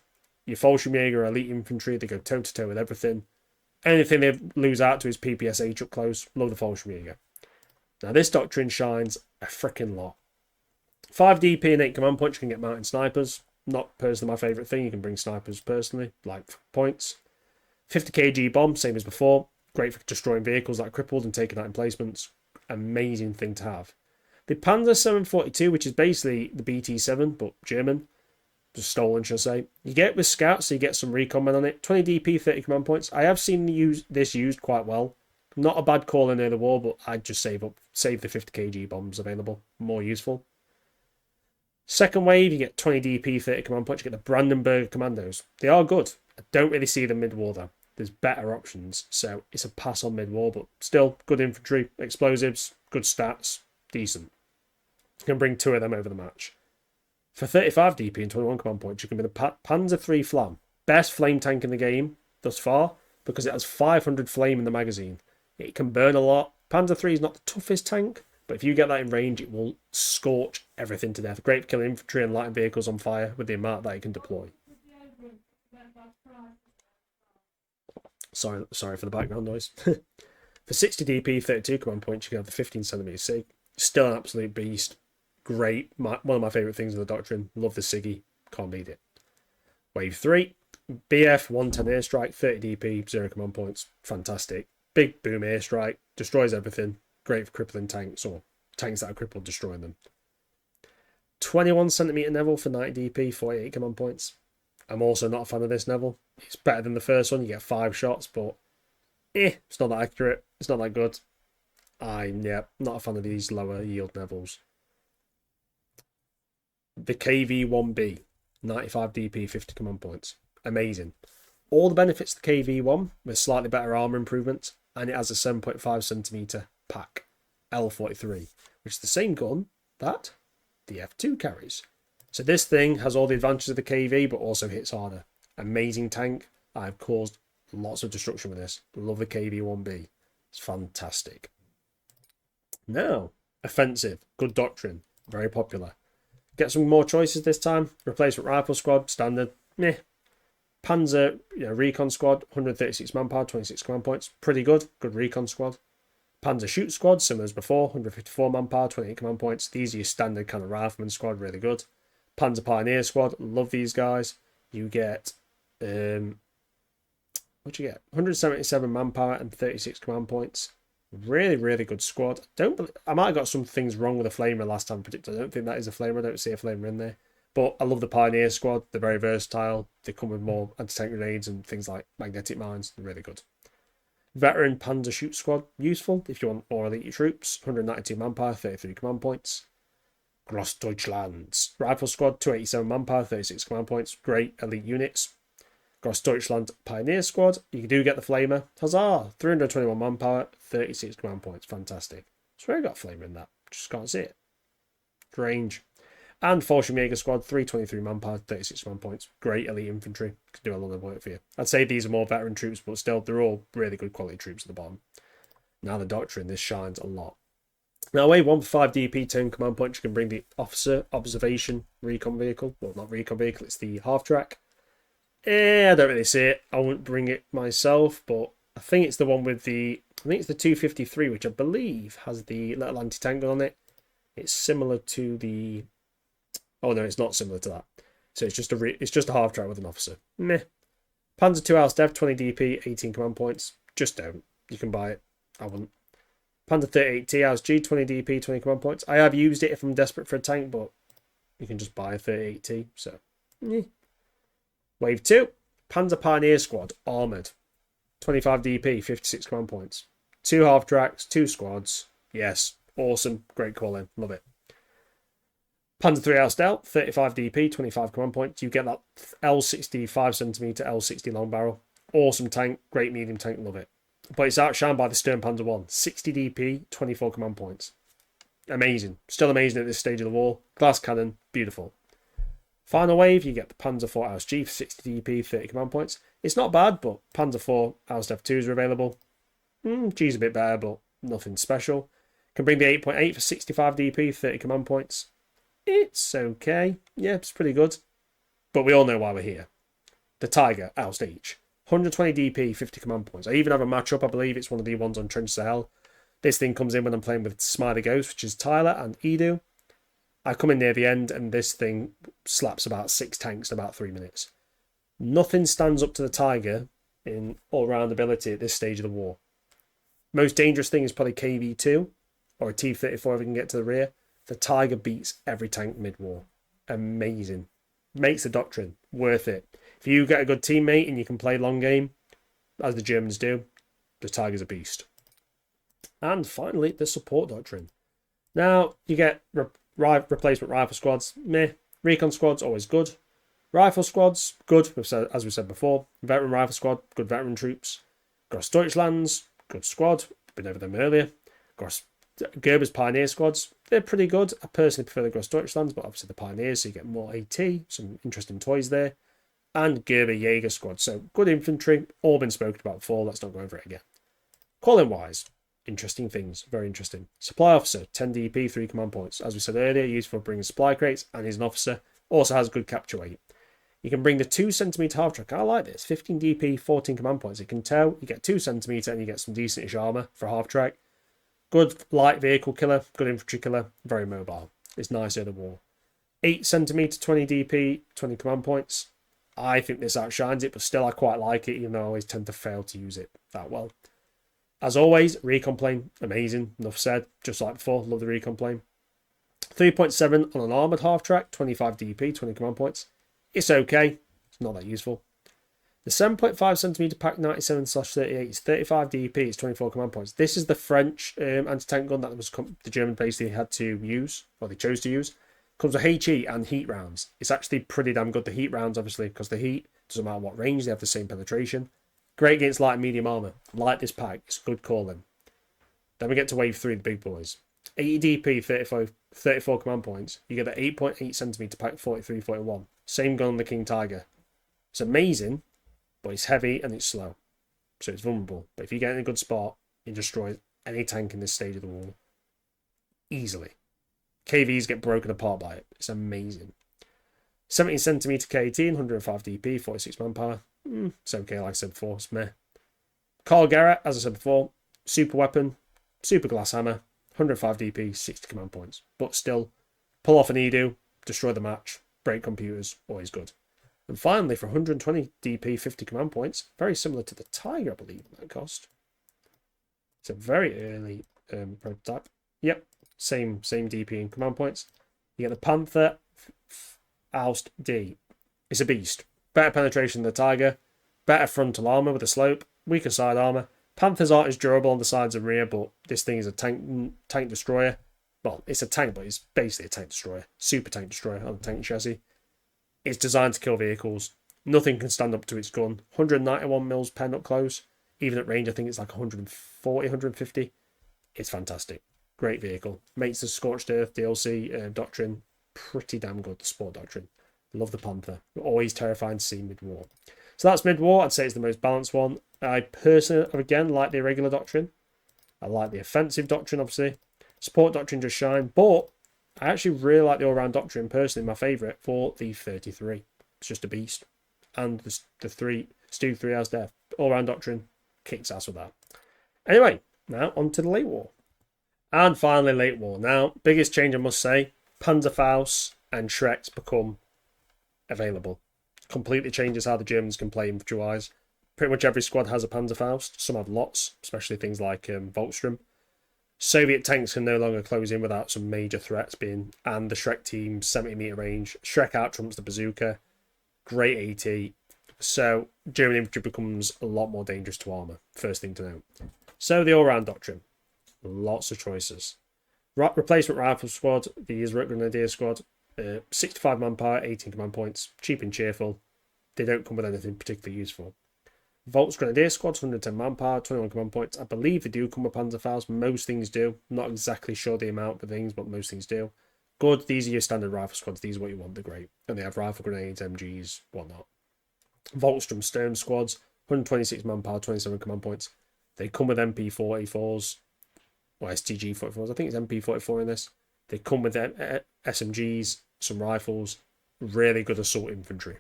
Your Fallschirmjäger are elite infantry. They go toe-to-toe with everything. Anything they lose out to is PPSH up close. Love the Fallschirmjäger. Now, this doctrine shines a freaking lot. 5 DP and 8 command points, you can get mountain snipers. Not personally my favourite thing. You can bring snipers personally, like points. 50 kg bomb, same as before. Great for destroying vehicles that are crippled and taking out emplacements. Amazing thing to have. The Panzer 742, which is basically the BT7, but German. Just stolen, should I say. You get it with scouts, so you get some recon men on it. 20 DP, 30 command points. I have seen this used quite well. Not a bad call in near the wall, but I'd just save the 50 kg bombs available. More useful. Second wave, you get 20 DP, 30 command points. You get the Brandenburg Commandos. They are good. I don't really see them mid-war though. There's better options, so it's a pass on mid-war, but still good infantry, explosives, good stats, decent. You can bring 2 of them over the match. For 35 DP and 21 command points, you can be the Panzer III Flam. Best flame tank in the game thus far, because it has 500 flame in the magazine. It can burn a lot. Panzer III is not the toughest tank, but if you get that in range, it will scorch everything to death. Great for killing infantry and lighting vehicles on fire with the amount that it can deploy. Sorry for the background noise. For 60 DP, 32 command points, you can have the 15cm SIG. Still an absolute beast. Great. One of my favourite things in the Doctrine. Love the SIGgy. Can't beat it. Wave 3. BF 110 airstrike, 30 DP, 0 command points. Fantastic. Big boom airstrike. Destroys everything. Great for crippling tanks or tanks that are crippled, destroying them. 21cm Neville for 90 DP, 48 command points. I'm also not a fan of this Neville. It's better than the first one. You get 5 shots, but it's not that accurate. It's not that good. I'm not a fan of these lower yield Nevilles. The KV-1B, 95 DP, 50 command points. Amazing. All the benefits of the KV-1 with slightly better armour improvements, and it has a 7.5cm pack, L43, which is the same gun that the F2 carries. So this thing has all the advantages of the KV, but also hits harder. Amazing tank. I've caused lots of destruction with this. Love the KV-1B. It's fantastic. Now, offensive. Good Doctrine. Very popular. Get some more choices this time. Replacement Rifle Squad. Standard. Meh. Panzer Recon Squad. 136 manpower. 26 command points. Pretty good. Good Recon Squad. Panzer Shoot Squad. Similar as before. 154 manpower. 28 command points. These are your standard kind of Rifleman Squad. Really good. Panzer Pioneer Squad. Love these guys. You get... what'd you get? 177 manpower and 36 command points. Really, really good squad. I might have got some things wrong with the flamer last time I predicted. I don't think that is a flamer. I don't see a flamer in there. But I love the Pioneer Squad. They're very versatile. They come with more anti-tank grenades and things like magnetic mines. They're really good. Veteran Panzer Shoot Squad. Useful if you want more elite troops. 192 manpower, 33 command points. Grossdeutschland. Rifle Squad. 287 manpower, 36 command points. Great elite units. Grossdeutschland Pioneer Squad. You do get the Flamer. Huzzah! 321 manpower, 36 command points. Fantastic. I swear I got a Flamer in that. Just can't see it. Strange. And Fallschirmjäger Squad, 323 manpower, 36 command points. Great elite infantry. Can do a lot of work for you. I'd say these are more veteran troops, but still, they're all really good quality troops at the bottom. Now the Doctrine, this shines a lot. Now, wave 1 for 5 DP, 10 command points. You can bring the Officer Observation Recon Vehicle. Well, not Recon Vehicle, it's the half track. I don't really see it. I wouldn't bring it myself, but I think it's the one with the... I think it's the 253, which I believe has the little anti-tank gun on it. It's similar to the... Oh, no, it's not similar to that. So it's just a half track with an officer. Meh. Panzer II House Dev, 20 DP, 18 command points. Just don't. You can buy it. I wouldn't. Panzer 38T House G, 20 DP, 20 command points. I have used it if I'm desperate for a tank, but you can just buy a 38T, so... Wave 2, Panzer Pioneer Squad, Armoured. 25 DP, 56 command points. 2 half tracks, 2 squads. Yes, awesome. Great calling. Love it. Panzer III Austel, 35 DP, 25 command points. You get that L60 5cm L60 long barrel. Awesome tank. Great medium tank. Love it. But it's outshined by the Stern Panzer 1. 60 DP, 24 command points. Amazing. Still amazing at this stage of the war. Glass cannon. Beautiful. Final wave, you get the Panzer IV Ausf G for 60 DP, 30 command points. It's not bad, but Panzer IV Ausf 2s are available. G's a bit better, but nothing special. Can bring the 8.8 for 65 DP, 30 command points. It's okay. Yeah, it's pretty good. But we all know why we're here. The Tiger Ausf H. 120 DP, 50 command points. I even have a matchup, I believe it's one of the ones on Doctrines of Hell. This thing comes in when I'm playing with Smiley Ghost, which is Tyler and Edu. I come in near the end and this thing slaps about 6 tanks in about 3 minutes. Nothing stands up to the Tiger in all-round ability at this stage of the war. Most dangerous thing is probably KV-2 or a T-34 if we can get to the rear. The Tiger beats every tank mid-war. Amazing. Makes the Doctrine worth it. If you get a good teammate and you can play long game, as the Germans do, the Tiger's a beast. And finally, the support doctrine. Now, you get replacement rifle squads, meh. Recon squads, always good. Rifle squads, good, as we said before. Veteran rifle squad, good veteran troops. Gross Deutschlands, good squad, been over them earlier. Gerber's Pioneer squads, they're pretty good. I personally prefer the Gross Deutschlands, but obviously the Pioneers, so you get more AT, some interesting toys there. And Gerber Jaeger squad, so good infantry, all been spoken about before, let's not go over it again. Calling wise, interesting things, very interesting. Supply officer, 10 DP, 3 command points. As we said earlier, used for bringing supply crates, and he's an officer. Also has good capture weight. You can bring the 2cm half track. I like this. 15 DP, 14 command points. It can tow. You get 2cm and you get some decentish armor for half track. Good light vehicle killer, good infantry killer, very mobile. It's nice in the war. 8cm, 20 DP, 20 command points. I think this outshines it, but still I quite like it, even though I always tend to fail to use it that well. As always, recon plane, amazing. Enough said. Just like before, love the recon plane. 3.7 on an armoured half track, 25 DP, 20 command points. It's okay. It's not that useful. The 7.5cm pack 97/38 is 35 DP, it's 24 command points. This is the French anti-tank gun that was the German basically had to use, or they chose to use. Comes with HE and heat rounds. It's actually pretty damn good. The heat rounds, obviously, because the heat, doesn't matter what range, they have the same penetration. Great against light and medium armour. Like this pack, it's a good calling. Then we get to wave 3, the big boys. 80 DP, 34 command points. You get the 8.8cm pack 43/41. Same gun on the King Tiger. It's amazing, but it's heavy and it's slow. So it's vulnerable. But if you get in a good spot, it destroys any tank in this stage of the war. Easily. KVs get broken apart by it. It's amazing. 17cm KT, 105 DP, 46 manpower. It's okay, like I said before. It's meh. Carl Garrett, as I said before, super weapon, super glass hammer, 105 DP, 60 command points. But still, pull off an Edu, destroy the match, break computers, always good. And finally, for 120 DP, 50 command points, very similar to the Tiger, I believe, that cost. It's a very early prototype. Yep, same DP and command points. You get the Panther Oust D. It's a beast. Better penetration than the Tiger. Better frontal armor with a slope. Weaker side armor. Panthers aren't as durable on the sides and rear, but this thing is a tank destroyer. Well, it's a tank, but it's basically a tank destroyer. Super tank destroyer on a tank chassis. It's designed to kill vehicles. Nothing can stand up to its gun. 191 mils pen up close. Even at range, I think it's like 140, 150. It's fantastic. Great vehicle. Makes the Scorched Earth DLC Doctrine pretty damn good. The Sport Doctrine. Love the Panther. Always terrifying to see mid-war. So that's mid-war. I'd say it's the most balanced one. I personally, again, like the irregular Doctrine. I like the offensive Doctrine, obviously. Support Doctrine just shine. But I actually really like the all-round Doctrine, personally, my favourite, for the 33. It's just a beast. And the Stu 3 Hours Death. All-round Doctrine kicks ass with that. Anyway, now on to the late war. And finally, late war. Now, biggest change I must say, Panzerfaust and Schrecks become available. Completely changes how the Germans can play infantry-wise. Pretty much every squad has a Panzerfaust. Some have lots, especially things like Volkssturm. Soviet tanks can no longer close in without some major threats being, and the Shrek team 70-meter range. Shrek out trumps the bazooka. Great AT. So German infantry becomes a lot more dangerous to armour. First thing to note. So the all-round Doctrine. Lots of choices. Replacement rifle squad, the Israel Grenadier squad. 65 manpower, 18 command points. Cheap and cheerful. They don't come with anything particularly useful. Volk's Grenadier squads, 110 manpower, 21 command points. I believe they do come with Panzerfaust. Most things do. Not exactly sure the amount of things, but most things do. Good. These are your standard rifle squads. These are what you want. They're great. And they have rifle grenades, MGs, whatnot. Volkssturm Stern squads, 126 manpower, 27 command points. They come with MP44s, or STG 44s. I think it's MP44 in this. They come with SMGs, some rifles, really good assault infantry.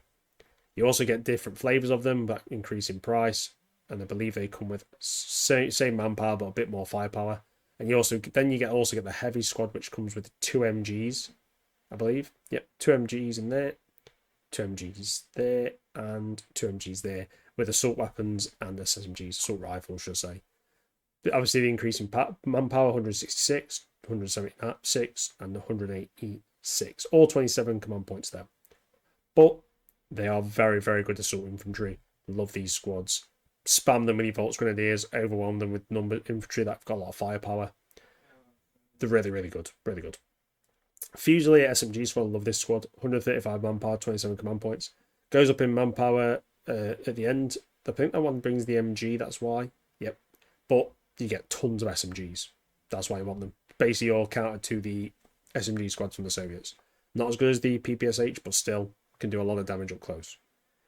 You also get different flavours of them, but increase in price. And I believe they come with same manpower, but a bit more firepower. And you also get the heavy squad, which comes with 2 MGs, I believe. Yep, 2 MGs in there, 2 MGs there, and 2 MGs there, with assault weapons and SMGs, assault rifles, should I say. But obviously, the increase in manpower, 166, 176, and 186. All 27 command points there. But they are very, very good assault infantry. Love these squads. spam them with your Volks Grenadiers, overwhelm them with numbered infantry that've got a lot of firepower. They're really, really good. Really good. Fusilier SMG squad, love this squad. 135 manpower, 27 command points. Goes up in manpower at the end. I think that one brings the MG, that's why. Yep. But you get tons of SMGs. That's why you want them. Basically, all counter to the SMG squads from the Soviets. Not as good as the PPSH, but still can do a lot of damage up close.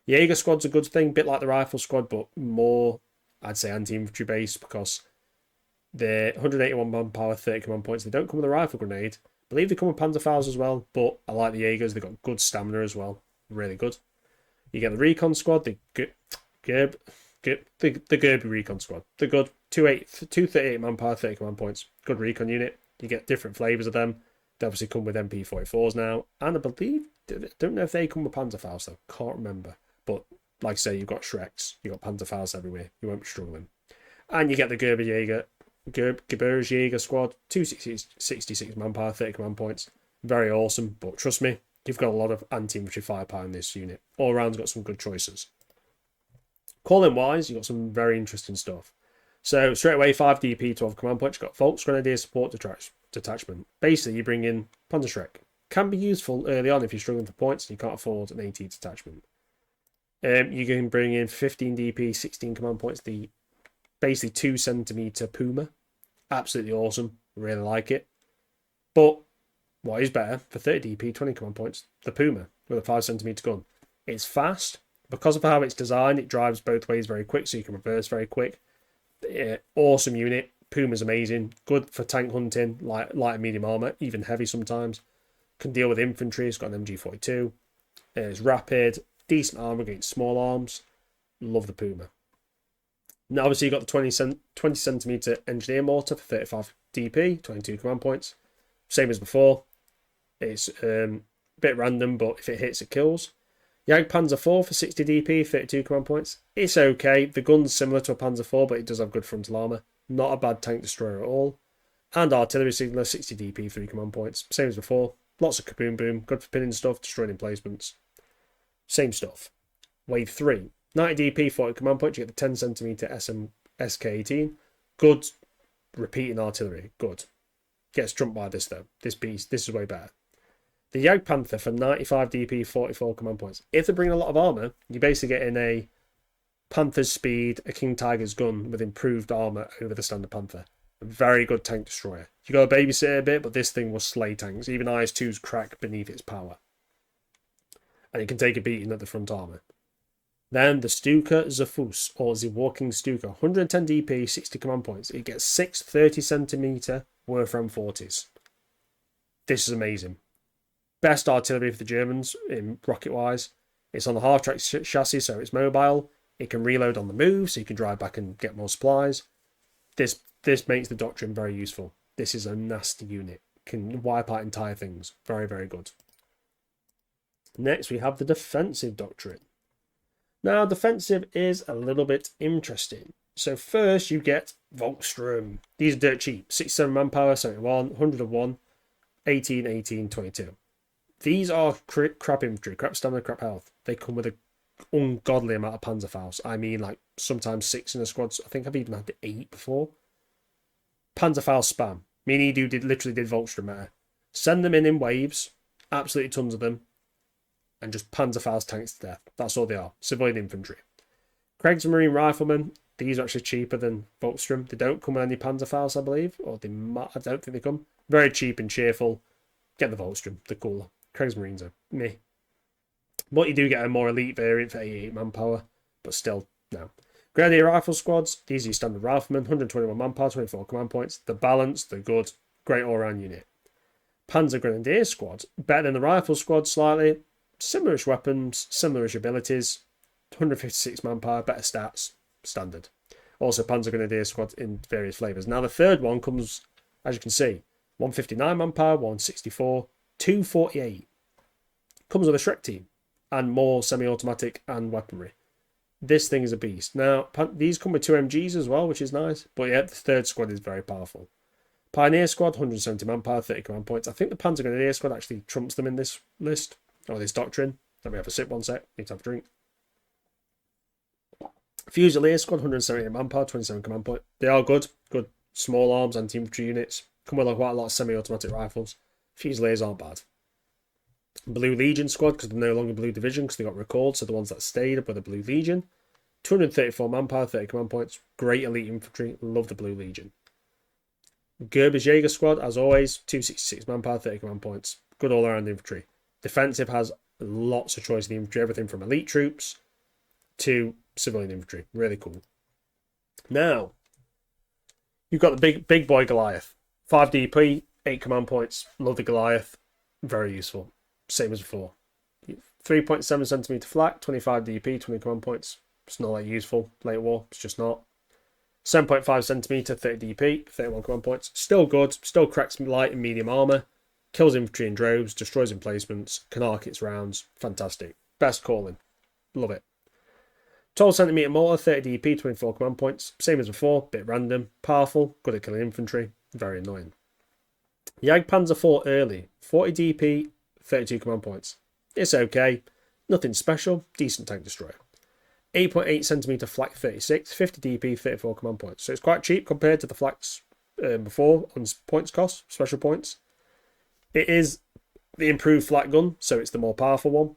Jaeger squad's a good thing, bit like the rifle squad, but more, I'd say, anti-infantry based because they're 181 manpower, 30 command points. They don't come with a rifle grenade. I believe they come with Panzerfaust as well, but I like the Jaegers. They've got good stamina as well. Really good. You get the recon squad, the Gerby recon squad. They're good. 238 manpower, 30 command points. Good recon unit. You get different flavours of them. They obviously come with MP44s now. And I believe, I don't know if they come with Panzerfaust though. Can't remember. But like I say, you've got Shreks. You've got Panzerfaust everywhere. You won't be struggling. And you get the Gebirgsjäger squad. 266 manpower, 30 command points. Very awesome. But trust me, you've got a lot of anti-infantry firepower in this unit. All around, got some good choices. Calling wise, you've got some very interesting stuff. So straight away, 5 DP, 12 command points. You've got Volks Grenadier support detachment. Basically, you bring in Panzerschreck. Can be useful early on if you're struggling for points and you can't afford an AT detachment. You can bring in 15 DP, 16 command points. The basically 2 centimeter Puma. Absolutely awesome. Really like it. But what is better for 30 DP, 20 command points? The Puma with a 5 centimeter gun. It's fast. Because of how it's designed, it drives both ways very quick, so you can reverse very quick. Awesome unit. Puma's amazing. Good for tank hunting, light and medium armor, even heavy sometimes. Can deal with infantry. It's got an MG42. It's rapid. Decent armor against small arms. Love the Puma. Now, obviously, you've got the 20 centimeter engineer mortar for 35 DP, 22 command points. Same as before. It's a bit random, but if it hits, it kills. Jagdpanzer 4 for 60 DP, 32 command points. It's okay. The gun's similar to a Panzer 4, but it does have good frontal armor. Not a bad tank destroyer at all. And artillery signaler, 60 DP, 3 command points. Same as before. Lots of kaboom boom. Good for pinning stuff, destroying emplacements. Same stuff. Wave 3. 90 DP, 40 command points. You get the 10 centimeter SK18. Good repeating artillery. Good. Gets trumped by this though. This beast. This is way better. The Jagdpanther for 95 DP, 44 command points. If they bring a lot of armor, you basically get in a Panther's speed, a King Tiger's gun with improved armor over the standard Panther. A very good tank destroyer. You got to babysit it a bit, but this thing will slay tanks. Even IS-2s crack beneath its power. And it can take a beating at the front armor. Then the Stuka Zafus, or the Walking Stuka. 110 DP, 60 command points. It gets 6 30 centimeter Werfram 40s. This is amazing. Best artillery for the Germans in rocket-wise. It's on the half-track chassis, so it's mobile. It can reload on the move, so you can drive back and get more supplies. This makes the Doctrine very useful. This is a nasty unit. Can wipe out entire things. Very, very good. Next, we have the Defensive Doctrine. Now, defensive is a little bit interesting. So first, you get Volkssturm. These are dirt cheap. 67 manpower, 71, 101, 18, 18, 22. These are crap infantry, crap stamina, crap health. They come with an ungodly amount of Panzerfaust. I mean, like, sometimes 6 in a squad. I think I've even had 8 before. Panzerfaust spam. Me and Edu literally did Volkssturm there. Send them in waves. Absolutely tons of them. And just Panzerfaust tanks to death. That's all they are. Civilian infantry. Kriegsmarine Riflemen. These are actually cheaper than Volkssturm. They don't come with any Panzerfaust, I believe. Or they might. I don't think they come. Very cheap and cheerful. Get the Volkssturm. They're cooler. Kriegsmarines are meh. But you do get a more elite variant for 88 manpower, but still, no. Grenadier Rifle Squads, these are your standard riflemen, 121 manpower, 24 command points. They're balanced, they're good, great all-round unit. Panzer Grenadier Squad, better than the Rifle Squad slightly, similarish weapons, similarish abilities, 156 manpower, better stats, standard. Also Panzer Grenadier Squad in various flavours. Now the third one comes, as you can see, 159 manpower, 164, 248. Comes with a Shrek team and more semi-automatic and weaponry. This thing is a beast. Now, these come with 2 MGs as well, which is nice. But yeah, the third squad is very powerful. Pioneer Squad, 170 manpower, 30 command points. I think the Panzer Grenadier Squad actually trumps them in this list, or this doctrine. Let me have a sip one sec. Need to have a drink. Fusilier squad, 178 manpower, 27 command point. They are good. Good small arms, anti-infantry units. Come with quite a lot of semi-automatic rifles. Fusiliers aren't bad. Blue Legion squad, because they're no longer Blue Division, because they got recalled, so the ones that stayed were the Blue Legion. 234 manpower, 30 command points. Great elite infantry. Love the Blue Legion. Gerber's Jaeger squad, as always, 266 manpower, 30 command points. Good all-around infantry. Defensive has lots of choice in the infantry, everything from elite troops to civilian infantry. Really cool. Now, you've got the big boy Goliath. 5 DP, 8 command points. Love the Goliath. Very useful. Same as before. 3.7 centimeter flak, 25 DP, 20 command points. It's not that useful. Late war, it's just not. 7.5 centimeter, 30 DP, 31 command points. Still good. Still cracks light and medium armor. Kills infantry in droves. Destroys emplacements. Can arc its rounds. Fantastic. Best calling. Love it. 12 centimeter mortar, 30 DP, 24 command points. Same as before. Bit random. Powerful. Good at killing infantry. Very annoying. Jagdpanzer IV early. 40 DP, 32 command points. It's okay. Nothing special. Decent tank destroyer. 8.8 centimeter flak 36, 50 DP, 34 command points. So it's quite cheap compared to the flaks before on points cost, special points. It is the improved flak gun, so it's the more powerful one.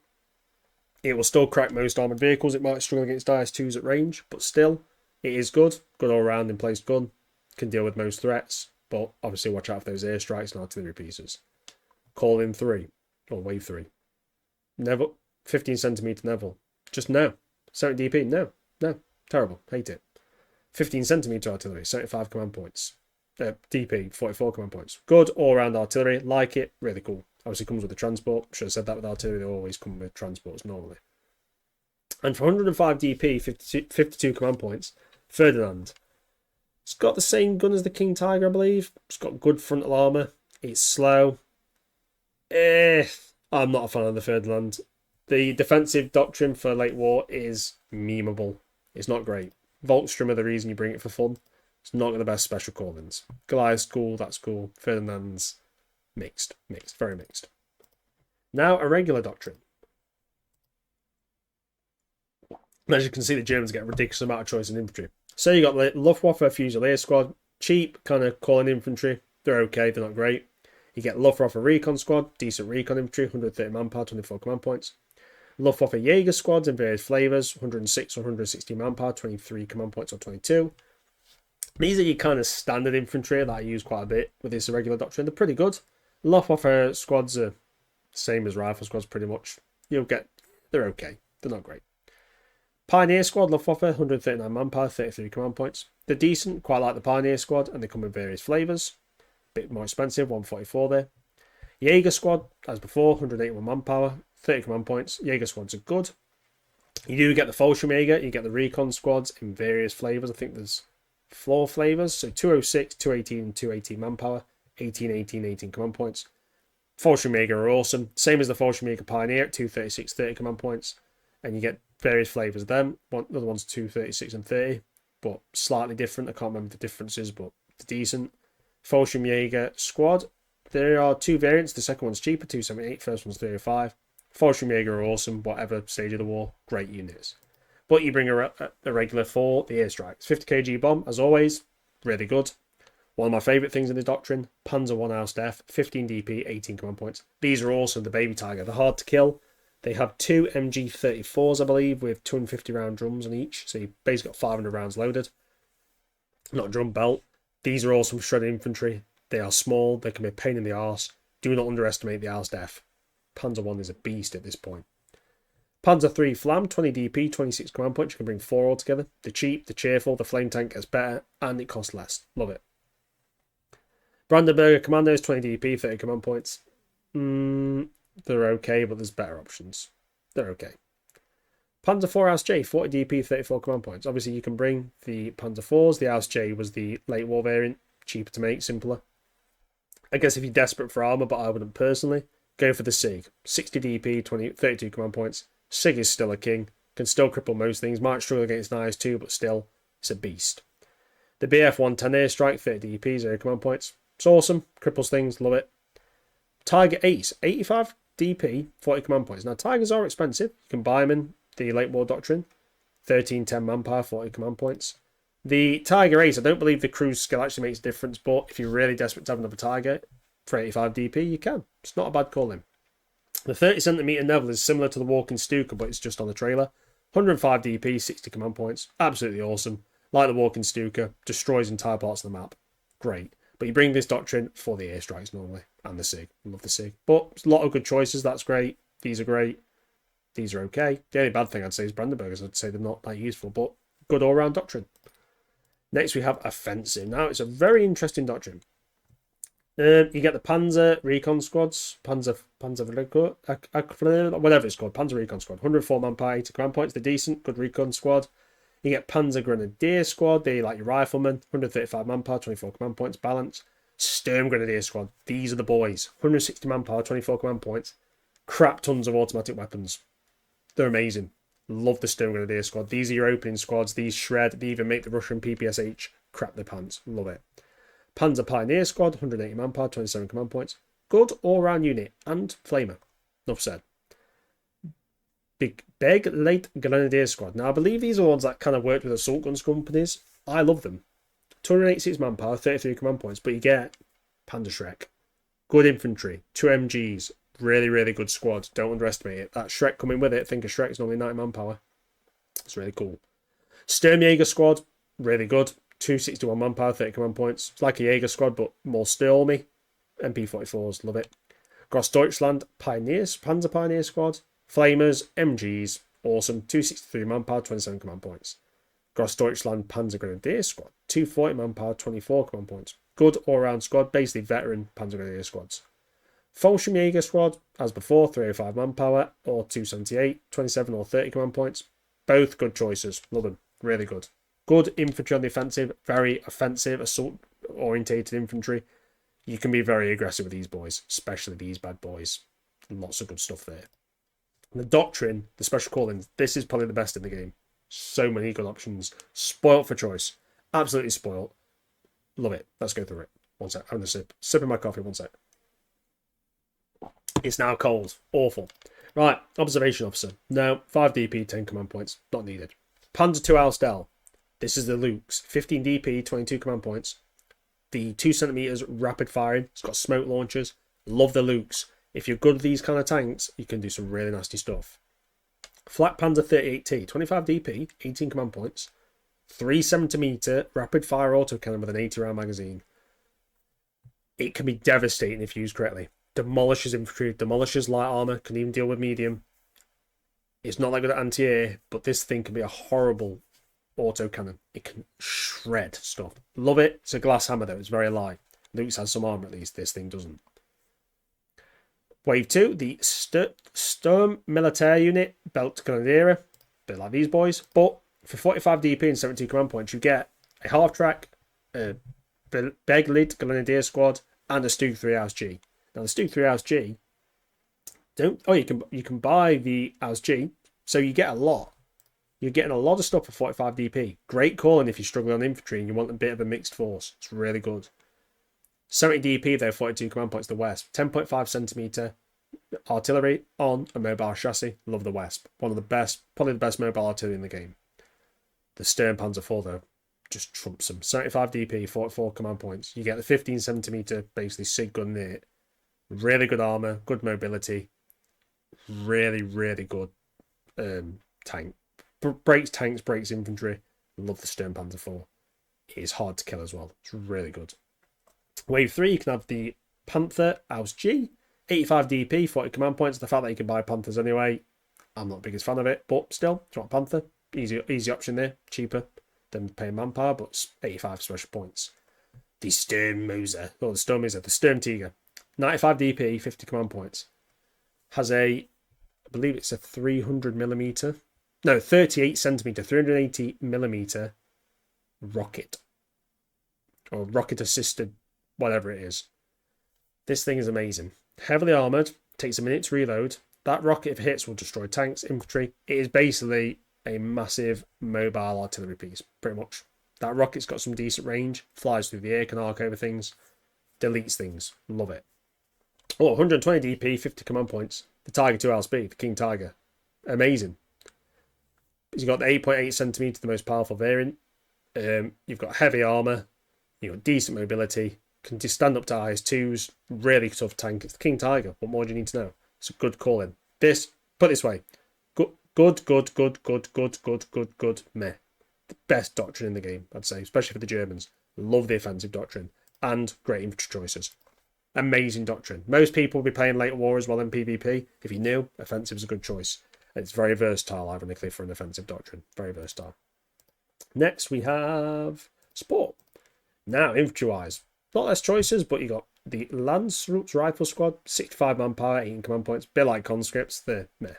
It will still crack most armoured vehicles. It might struggle against IS-2s at range, but still, it is good. Good all-round in-place gun. Can deal with most threats, but obviously watch out for those airstrikes and artillery pieces. Call in 3, or wave 3. Neville, 15 centimeter Neville. Just no. 70 DP, no. Terrible. Hate it. 15 centimeter artillery, 75 command points. DP, 44 command points. Good all-round artillery. Like it. Really cool. Obviously comes with the transport. Should have said that with artillery. They always come with transports normally. And for 105 DP, 52 command points, Ferdinand. It's got the same gun as the King Tiger, I believe. It's got good frontal armour. It's slow. I'm not a fan of the Ferdinand. The defensive doctrine for late war is memeable. It's not great. Volkstrom are the reason you bring it for fun. It's not got the best special callings. Goliath's cool, that's cool. Ferdinand's mixed, very mixed. Now a regular doctrine. As you can see, the Germans get a ridiculous amount of choice in infantry. So you got the Luftwaffe Fusilier squad, cheap kind of calling infantry. They're okay, they're not great. You get Luftwaffe Recon squad, decent recon infantry, 130 manpower, 24 command points. Luftwaffe Jaeger squads in various flavours, 106 or 160 manpower, 23 command points or 22. These are your kind of standard infantry that I use quite a bit with this irregular doctrine. They're pretty good. Luftwaffe squads are same as rifle squads pretty much. They're okay. They're not great. Pioneer squad, Luftwaffe, 139 manpower, 33 command points. They're decent, quite like the Pioneer squad, and they come in various flavours. Bit more expensive, 144 there. Jaeger squad, as before, 181 manpower, 30 command points. Jaeger squads are good. You do get the Fallschirmjäger, you get the Recon squads in various flavours. I think there's 4 flavours. So 206, 218, and 218 manpower, 18, 18, 18 command points. Fallschirmjäger are awesome. Same as the Fallschirmjäger Pioneer at 236, 30 command points. And you get various flavours of them. The other one's 236 and 30, but slightly different. I can't remember the differences, but they're decent. Fallschirmjäger squad. There are 2 variants. The second one's cheaper, 278. First one's 305. Fallschirmjäger are awesome, whatever stage of the war. Great units. But you bring a regular for the airstrikes. 50 kg bomb, as always. Really good. One of my favourite things in the doctrine. Panzer 1 Ausf. 15 DP, 18 command points. These are awesome. The Baby Tiger. They're hard to kill. They have 2 MG34s, I believe, with 250 round drums on each. So you basically got 500 rounds loaded. Not a drum belt. These are awesome shredded infantry. They are small. They can be a pain in the arse. Do not underestimate the Ausf. Panzer 1 is a beast at this point. Panzer 3 Flam, 20 DP, 26 command points. You can bring 4 altogether. They're cheap, they're cheerful, the flame tank gets better, and it costs less. Love it. Brandenburger Commandos, 20 DP, 30 command points. They're okay, but there's better options. They're okay. Panzer 4 Ausf J, 40 DP, 34 command points. Obviously, you can bring the Panzer 4s. The Ausf J was the late war variant. Cheaper to make, simpler. I guess if you're desperate for armour, but I wouldn't personally, go for the SIG. 60 DP, 32 command points. SIG is still a king. Can still cripple most things. Might struggle against an IS-2, but still, it's a beast. The BF-110 airstrike, 30 DP, 0 command points. It's awesome. Cripples things, love it. Tiger Ace, 85 DP, 40 command points. Now, Tigers are expensive. You can buy them in the late war doctrine. 1310 manpower, 40 command points. The Tiger Ace, I don't believe the cruise skill actually makes a difference, but if you're really desperate to have another Tiger for 85 DP, you can. It's not a bad calling. The 30cm Neville is similar to the Walking Stuka, but it's just on the trailer. 105 DP, 60 command points. Absolutely awesome. Like the Walking Stuka, destroys entire parts of the map. Great. But you bring this Doctrine for the airstrikes normally, and the SIG. I love the SIG. But a lot of good choices, that's great. These are great. These are okay. The only bad thing I'd say is Brandenburgers. I'd say they're not that useful, but good all-round Doctrine. Next we have Offensive. Now it's a very interesting Doctrine. You get the Panzer Recon Squads, Panzer whatever it's called, Panzer Recon Squad, 104 manpower, 80 command points. They're decent, good Recon Squad. You get Panzer Grenadier Squad, they like your riflemen, 135 manpower, 24 command points, balance. Sturm Grenadier Squad, these are the boys, 160 manpower, 24 command points. Crap tons of automatic weapons. They're amazing. Love the Sturm Grenadier Squad. These are your opening squads, these shred, they even make the Russian PPSH crap their pants. Love it. Panzer Pioneer Squad, 180 manpower, 27 command points. Good all-round unit, and Flamer. Enough said. Big Late Grenadier Squad. Now, I believe these are ones that kind of worked with assault guns companies. I love them. 286 manpower, 33 command points, but you get Panda Shrek. Good infantry, 2 MGs. Really, really good squad. Don't underestimate it. That Shrek coming with it, think of Shrek's normally 90 manpower. It's really cool. Sturmjäger Squad, really good. 261 manpower, 30 command points. It's like a Jaeger squad, but more Stormy. MP44s, love it. Grossdeutschland Pioneers, Panzer Pioneer Squad. Flamers, MGs, awesome. 263 manpower, 27 command points. Grossdeutschland Panzer Grenadier Squad. 240 manpower, 24 command points. Good all-round squad, basically veteran Panzer Grenadier squads. Fallschirmjäger Squad, as before, 305 manpower, or 278, 27 or 30 command points. Both good choices. Love them. Really good. Good infantry on the offensive, very offensive, assault-orientated infantry. You can be very aggressive with these boys, especially these bad boys. Lots of good stuff there. The Doctrine, the special callings, this is probably the best in the game. So many good options. Spoilt for choice. Absolutely spoilt. Love it. Let's go through it. One sec. I'm going to sip. Sipping my coffee. One sec. It's now cold. Awful. Right. Observation Officer. No. 5 DP, 10 command points. Not needed. Panzer II Ausdell. This is the Lukes. 15 DP, 22 command points. The 2cm rapid firing. It's got smoke launchers. Love the Lukes. If you're good with these kind of tanks, you can do some really nasty stuff. Flak Panzer 38T. 25 DP, 18 command points. 3cm rapid fire autocannon with an 80 round magazine. It can be devastating if used correctly. Demolishes infantry, demolishes light armor, can even deal with medium. It's not that good at anti-air, but this thing can be a horrible autocannon. It can shred stuff. Love it. It's a glass hammer though, it's very light. Luke's has some armor at least, this thing doesn't. Wave 2, the Sturm Militär Unit, Belt Grenadier. A bit like these boys, but for 45 DP and 72 command points, you get a half-track, a Beglid Grenadier Squad, and a Stug 3 House G. Now the Stug 3 House G, you can buy the House G, so you get a lot. You're getting a lot of stuff for 45 DP. Great calling if you're struggling on infantry and you want a bit of a mixed force. It's really good. 70 DP though, 42 command points, the Wesp. 10.5cm artillery on a mobile chassis. Love the Wesp. One of the best, probably the best mobile artillery in the game. The Stern Panzer IV though, just trumps them. 75 DP, 44 command points. You get the 15cm basically SIG gun near it. Really good armor, good mobility. Really, really good tank. Breaks tanks, breaks infantry. Love the Stern Panzer IV. It is hard to kill as well. It's really good. Wave 3, you can have the Panther House G. 85 DP, 40 command points. The fact that you can buy Panthers anyway, I'm not the biggest fan of it. But still, it's not Panther. Easy option there. Cheaper than paying manpower, but it's 85 special points. The Sturmmoser, or the Sturmmoser, the Sturm Tiger. 95 DP, 50 command points. Has I believe it's a 300mm. No, 38cm, 380mm rocket. Or rocket assisted, whatever it is. This thing is amazing. Heavily armoured, takes a minute to reload. That rocket, if it hits, will destroy tanks, infantry. It is basically a massive mobile artillery piece, pretty much. That rocket's got some decent range, flies through the air, can arc over things, deletes things. Love it. Oh, 120 DP, 50 command points. The Tiger 2 LSB, the King Tiger. Amazing. You've got the 8.8 centimeter, the most powerful variant. You've got heavy armor. You've got decent mobility. Can stand up to IS-2s. Really tough tank. It's the King Tiger. What more do you need to know? It's a good call in. Put it this way. Good, meh. The best doctrine in the game, I'd say, especially for the Germans. Love the offensive doctrine. And great infantry choices. Amazing doctrine. Most people will be playing late war as well in PvP. If you're new, offensive is a good choice. It's very versatile, ironically, for an offensive doctrine. Very versatile. Next, we have Sport. Now, infantry-wise, not less choices, but you got the Lance Rifle Squad, 65 manpower, 18 command points, bit like conscripts, they're meh.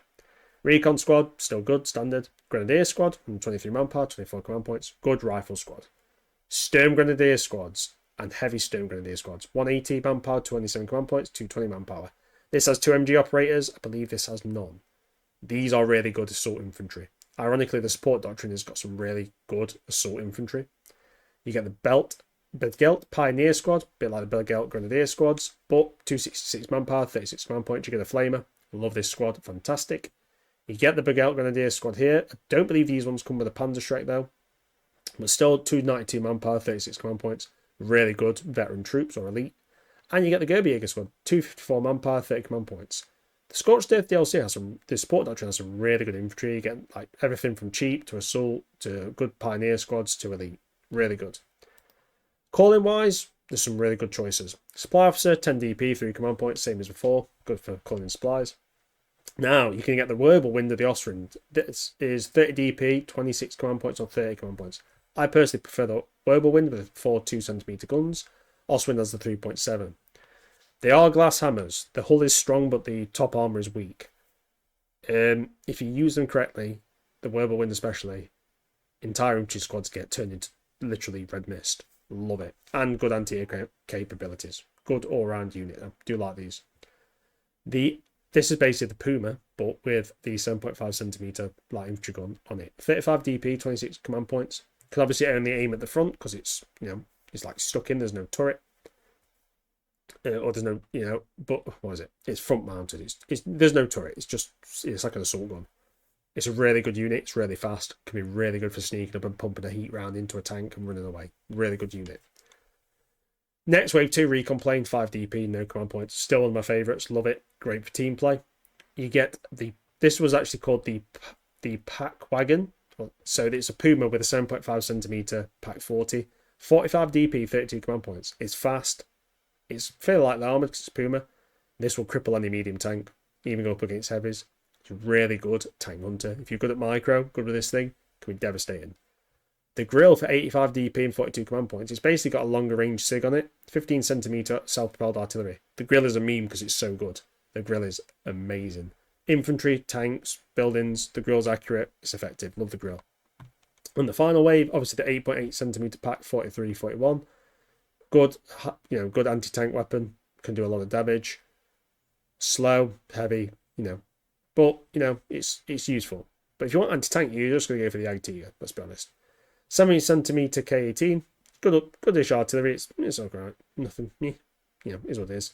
Recon Squad, still good, standard. Grenadier Squad, 123 manpower, 24 command points, good rifle squad. Sturm Grenadier Squads and Heavy Sturm Grenadier Squads, 180 manpower, 27 command points, 220 manpower. This has 2 MG operators, I believe this has none. These are really good assault infantry. Ironically, the support doctrine has got some really good assault infantry. You get the Bergelt Pioneer Squad, a bit like the Bergelt Grenadier Squads, but 266 manpower, 36 command points. You get a Flamer. Love this squad, fantastic. You get the Bergelt Grenadier Squad here. I don't believe these ones come with a Panzerschreck though, but still 292 manpower, 36 command points. Really good veteran troops or elite. And you get the Gerbjäger Squad, 254 manpower, 30 command points. The Scorched Earth DLC has the support doctrine has some really good infantry. You get like everything from cheap to assault to good pioneer squads to elite. Really good. Calling wise, there's some really good choices. Supply officer, 10 DP, 3 command points, same as before. Good for calling supplies. Now you can get the Whirlwind of the Ostfront. This is 30 DP, 26 command points or 30 command points. I personally prefer the Whirlwind with 4 2cm guns. Ostwind has the 3.7. They are glass hammers. The hull is strong, but the top armor is weak. If you use them correctly, the Whirlwind especially, entire infantry squads get turned into literally red mist. Love it. And good anti-air capabilities. Good all-round unit. I do like these. This is basically the Puma, but with the 7.5 centimeter light infantry gun on it. 35 DP, 26 command points. Can obviously only aim at the front because it's it's like stuck in. There's no turret. Or there's no, but what is it? It's front mounted. There's no turret. It's like an assault gun. It's a really good unit. It's really fast. Can be really good for sneaking up and pumping a heat round into a tank and running away. Really good unit. Next wave 2 recon plane, 5 DP, no command points. Still one of my favourites. Love it. Great for team play. You get this was actually called the Pack Wagon. So it's a Puma with a 7.5 centimeter Pack 40, 45 DP, 32 command points. It's fast. It's fairly lightly armoured because it's Puma. This will cripple any medium tank, even go up against heavies. It's really good tank hunter. If you're good at micro, good with this thing, it can be devastating. The grill for 85 DP and 42 command points, it's basically got a longer range SIG on it, 15 centimeter self-propelled artillery. The grill is a meme because it's so good. The grill is amazing. Infantry, tanks, buildings, the grill's accurate, it's effective. Love the grill. And the final wave, obviously the 8.8 centimeter pack, 43, 41. Good, good anti-tank weapon. Can do a lot of damage. Slow, heavy, but it's useful. But if you want anti-tank, you're just going to go for the Jagdtiger. Let's be honest. 70 centimeter K18, goodish artillery. It's alright. Nothing. Is what it is.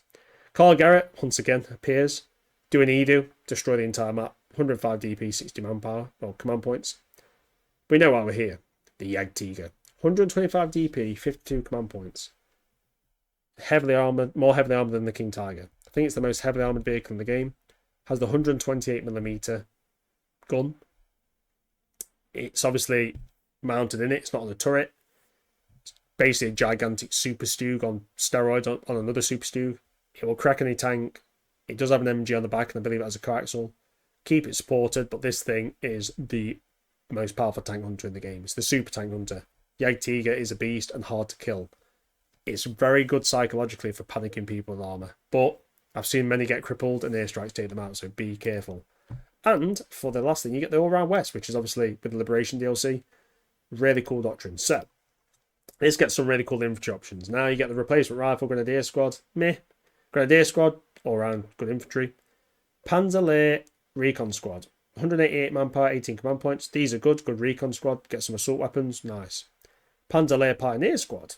Carl Garrett once again appears. Do an Edu, destroy the entire map. 105 DP, 60 manpower or command points. We know why we're here. The Jagdtiger, 125 DP, 52 command points. Heavily armored, more heavily armored than the King Tiger. I think it's the most heavily armored vehicle in the game. Has the 128mm gun. It's obviously mounted in it. It's not on a turret. It's basically a gigantic super Stug on steroids on another super Stug. It will crack any tank. It does have an MG on the back, and I believe it has a coaxial. Keep it supported, but this thing is the most powerful tank hunter in the game. It's the super tank hunter. Jagdtiger is a beast and hard to kill. It's very good psychologically for panicking people in armour, but I've seen many get crippled and airstrikes take them out, so be careful. And for the last thing, you get the All-Round West, which is obviously with the Liberation DLC. Really cool doctrine. So, let's get some really cool infantry options. Now you get the Replacement Rifle Grenadier Squad. Meh. Grenadier Squad, all-round good infantry. Panzer Recon Squad. 188 manpower, 18 command points. These are good recon squad. Get some assault weapons. Nice. Panzer Pioneer Squad.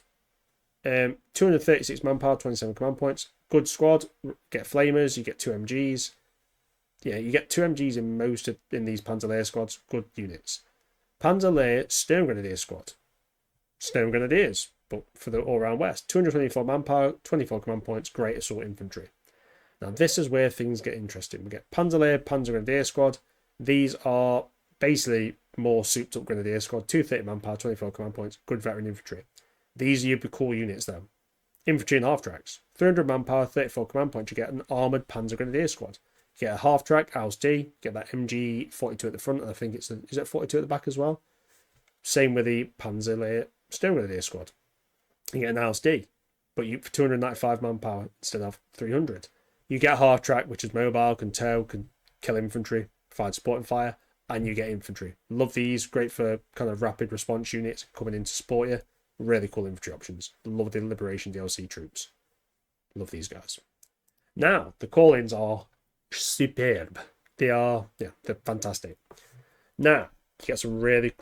236 manpower, 27 command points. Good squad. Get flamers. You get 2 MGs. Yeah, you get 2 MGs in most in these Panzer squads. Good units. Panzer Stern Grenadier Squad. Stern Grenadiers, but for the all-round West. 224 manpower, 24 command points, great assault infantry. Now this is where things get interesting. We get Panzer Grenadier Squad. These are basically more souped up Grenadier Squad. 230 manpower, 24 command points, good veteran infantry. These are your cool units though. Infantry and half tracks. 300 manpower, 34 command points, you get an armoured Panzer Grenadier Squad. You get a half track, Aus D, get that MG 42 at the front, and I think is it 42 at the back as well? Same with the Panzer Stern Grenadier Squad. You get an Aus D, but you for 295 manpower instead of 300. You get half track, which is mobile, can tow, can kill infantry, provide support and fire, and you get infantry. Love these, great for kind of rapid response units coming in to support you. Really cool infantry options. Love the Liberation DLC troops. Love these guys. Now, the call-ins are superb. They're fantastic. Now, you get some really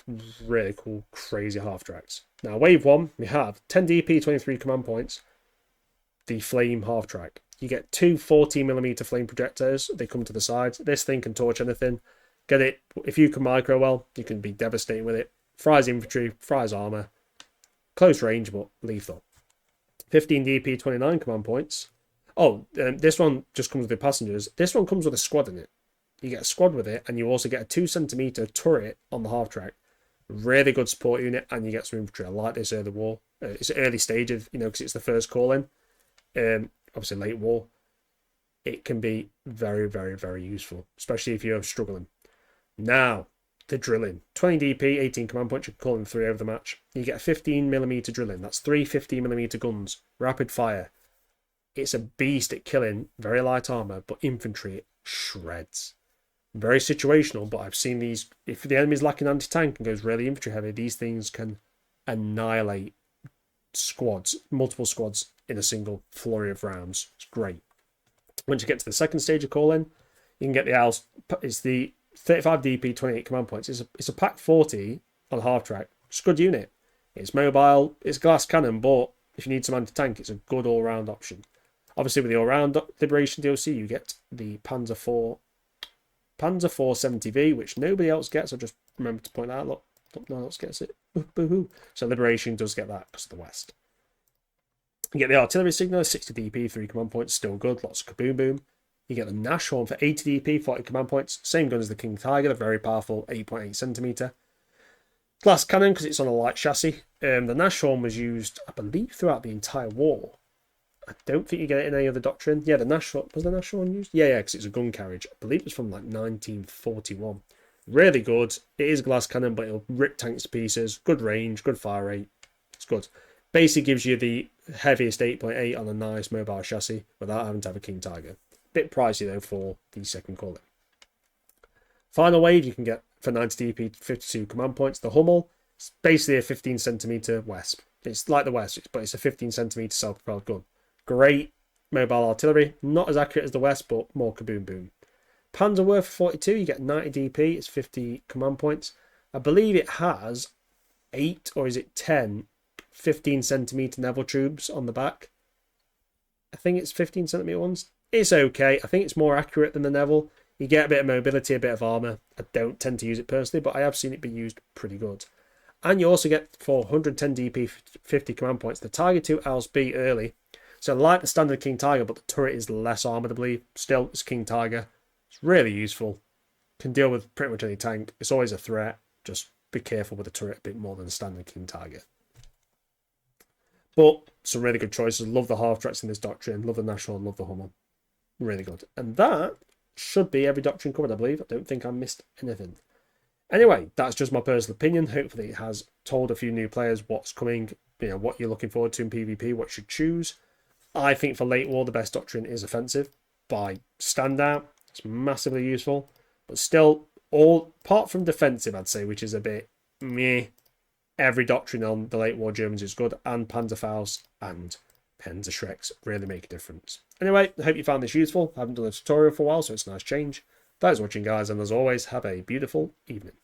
cool, crazy half tracks. Now, wave 1, we have 10 DP, 23 command points, the flame half track. You get two 40mm flame projectors. They come to the sides. This thing can torch anything. Get it. If you can micro well, you can be devastating with it. Fries infantry, fries armor. Close range, but lethal. 15 DP, 29 command points. Oh, this one just comes with the passengers. This one comes with a squad in it. You get a squad with it, and you also get a 2cm turret on the half track. Really good support unit, and you get some infantry. I like this early war. It's early stage of, because it's the first call in. Obviously late war. It can be very, very, very useful, especially if you're struggling. Now, the drilling. 20 DP, 18 command points. You can call in 3 over the match. You get a 15mm drilling. That's 3 15mm guns. Rapid fire. It's a beast at killing. Very light armor, but infantry it shreds. Very situational, but I've seen these. If the enemy's lacking anti-tank and goes really infantry heavy, these things can annihilate squads, multiple squads in a single flurry of rounds. It's great. Once you get to the second stage of call-in, you can get the owls. It's the 35 DP, 28 command points. It's a pack 40 on half track. It's a good unit. It's mobile. It's glass cannon, but if you need some anti-tank, it's a good all-round option. Obviously, with the all-round Liberation DLC, you get the Panzer 470V, which nobody else gets. I just remember to point that out. Look, no one else gets it. Boo-hoo. So Liberation does get that because of the West. You get the artillery signal, 60 DP, 3 command points, still good, lots of kaboom boom. You get the Nash Horn for 80 DP, 40 command points, same gun as the King Tiger, the very powerful 8.8cm. Glass cannon because it's on a light chassis. The Nash Horn was used, I believe, throughout the entire war. I don't think you get it in any other doctrine. Yeah, the Nash Horn, was the Nash Horn used? Yeah, because it's a gun carriage. I believe it's from like 1941. Really good. It is a glass cannon, but it'll rip tanks to pieces. Good range, good fire rate. It's good. Basically gives you the heaviest 8.8 on a nice mobile chassis without having to have a King Tiger. Bit pricey though for the second call-in. Final wave you can get for 90 DP, 52 command points. The Hummel, it's basically a 15cm Wesp. It's like the Wesp, but it's a 15cm self-propelled gun. Great mobile artillery, not as accurate as the Wesp, but more kaboom boom. Panzerwerfer 42, you get 90 DP, it's 50 command points. I believe it has 8 or is it 10 15cm Neville tubes on the back. I think it's 15cm ones. It's okay. I think it's more accurate than the Neville. You get a bit of mobility, a bit of armor. I don't tend to use it personally, but I have seen it be used pretty good. And you also get for 110 DP, 50 command points, the Tiger 2 Als B early. So like the standard King Tiger, but the turret is less armored, I believe. Still, it's King Tiger. It's really useful. Can deal with pretty much any tank. It's always a threat. Just be careful with the turret a bit more than the standard King Tiger. But some really good choices. Love the half tracks in this doctrine. Love the National. Love the Hummel. Really good. And that should be every doctrine covered, I believe. I don't think I missed anything. Anyway, that's just my personal opinion. Hopefully it has told a few new players what's coming, what you're looking forward to in PvP, what you should choose. I think for late war, the best doctrine is offensive by standout. It's massively useful. But still, all apart from defensive, I'd say, which is a bit meh. Every doctrine on the late war Germans is good, and Panzerfaust and Panzerschrecks really make a difference. Anyway, I hope you found this useful. I haven't done a tutorial for a while, so it's a nice change. Thanks for watching, guys, and as always, have a beautiful evening.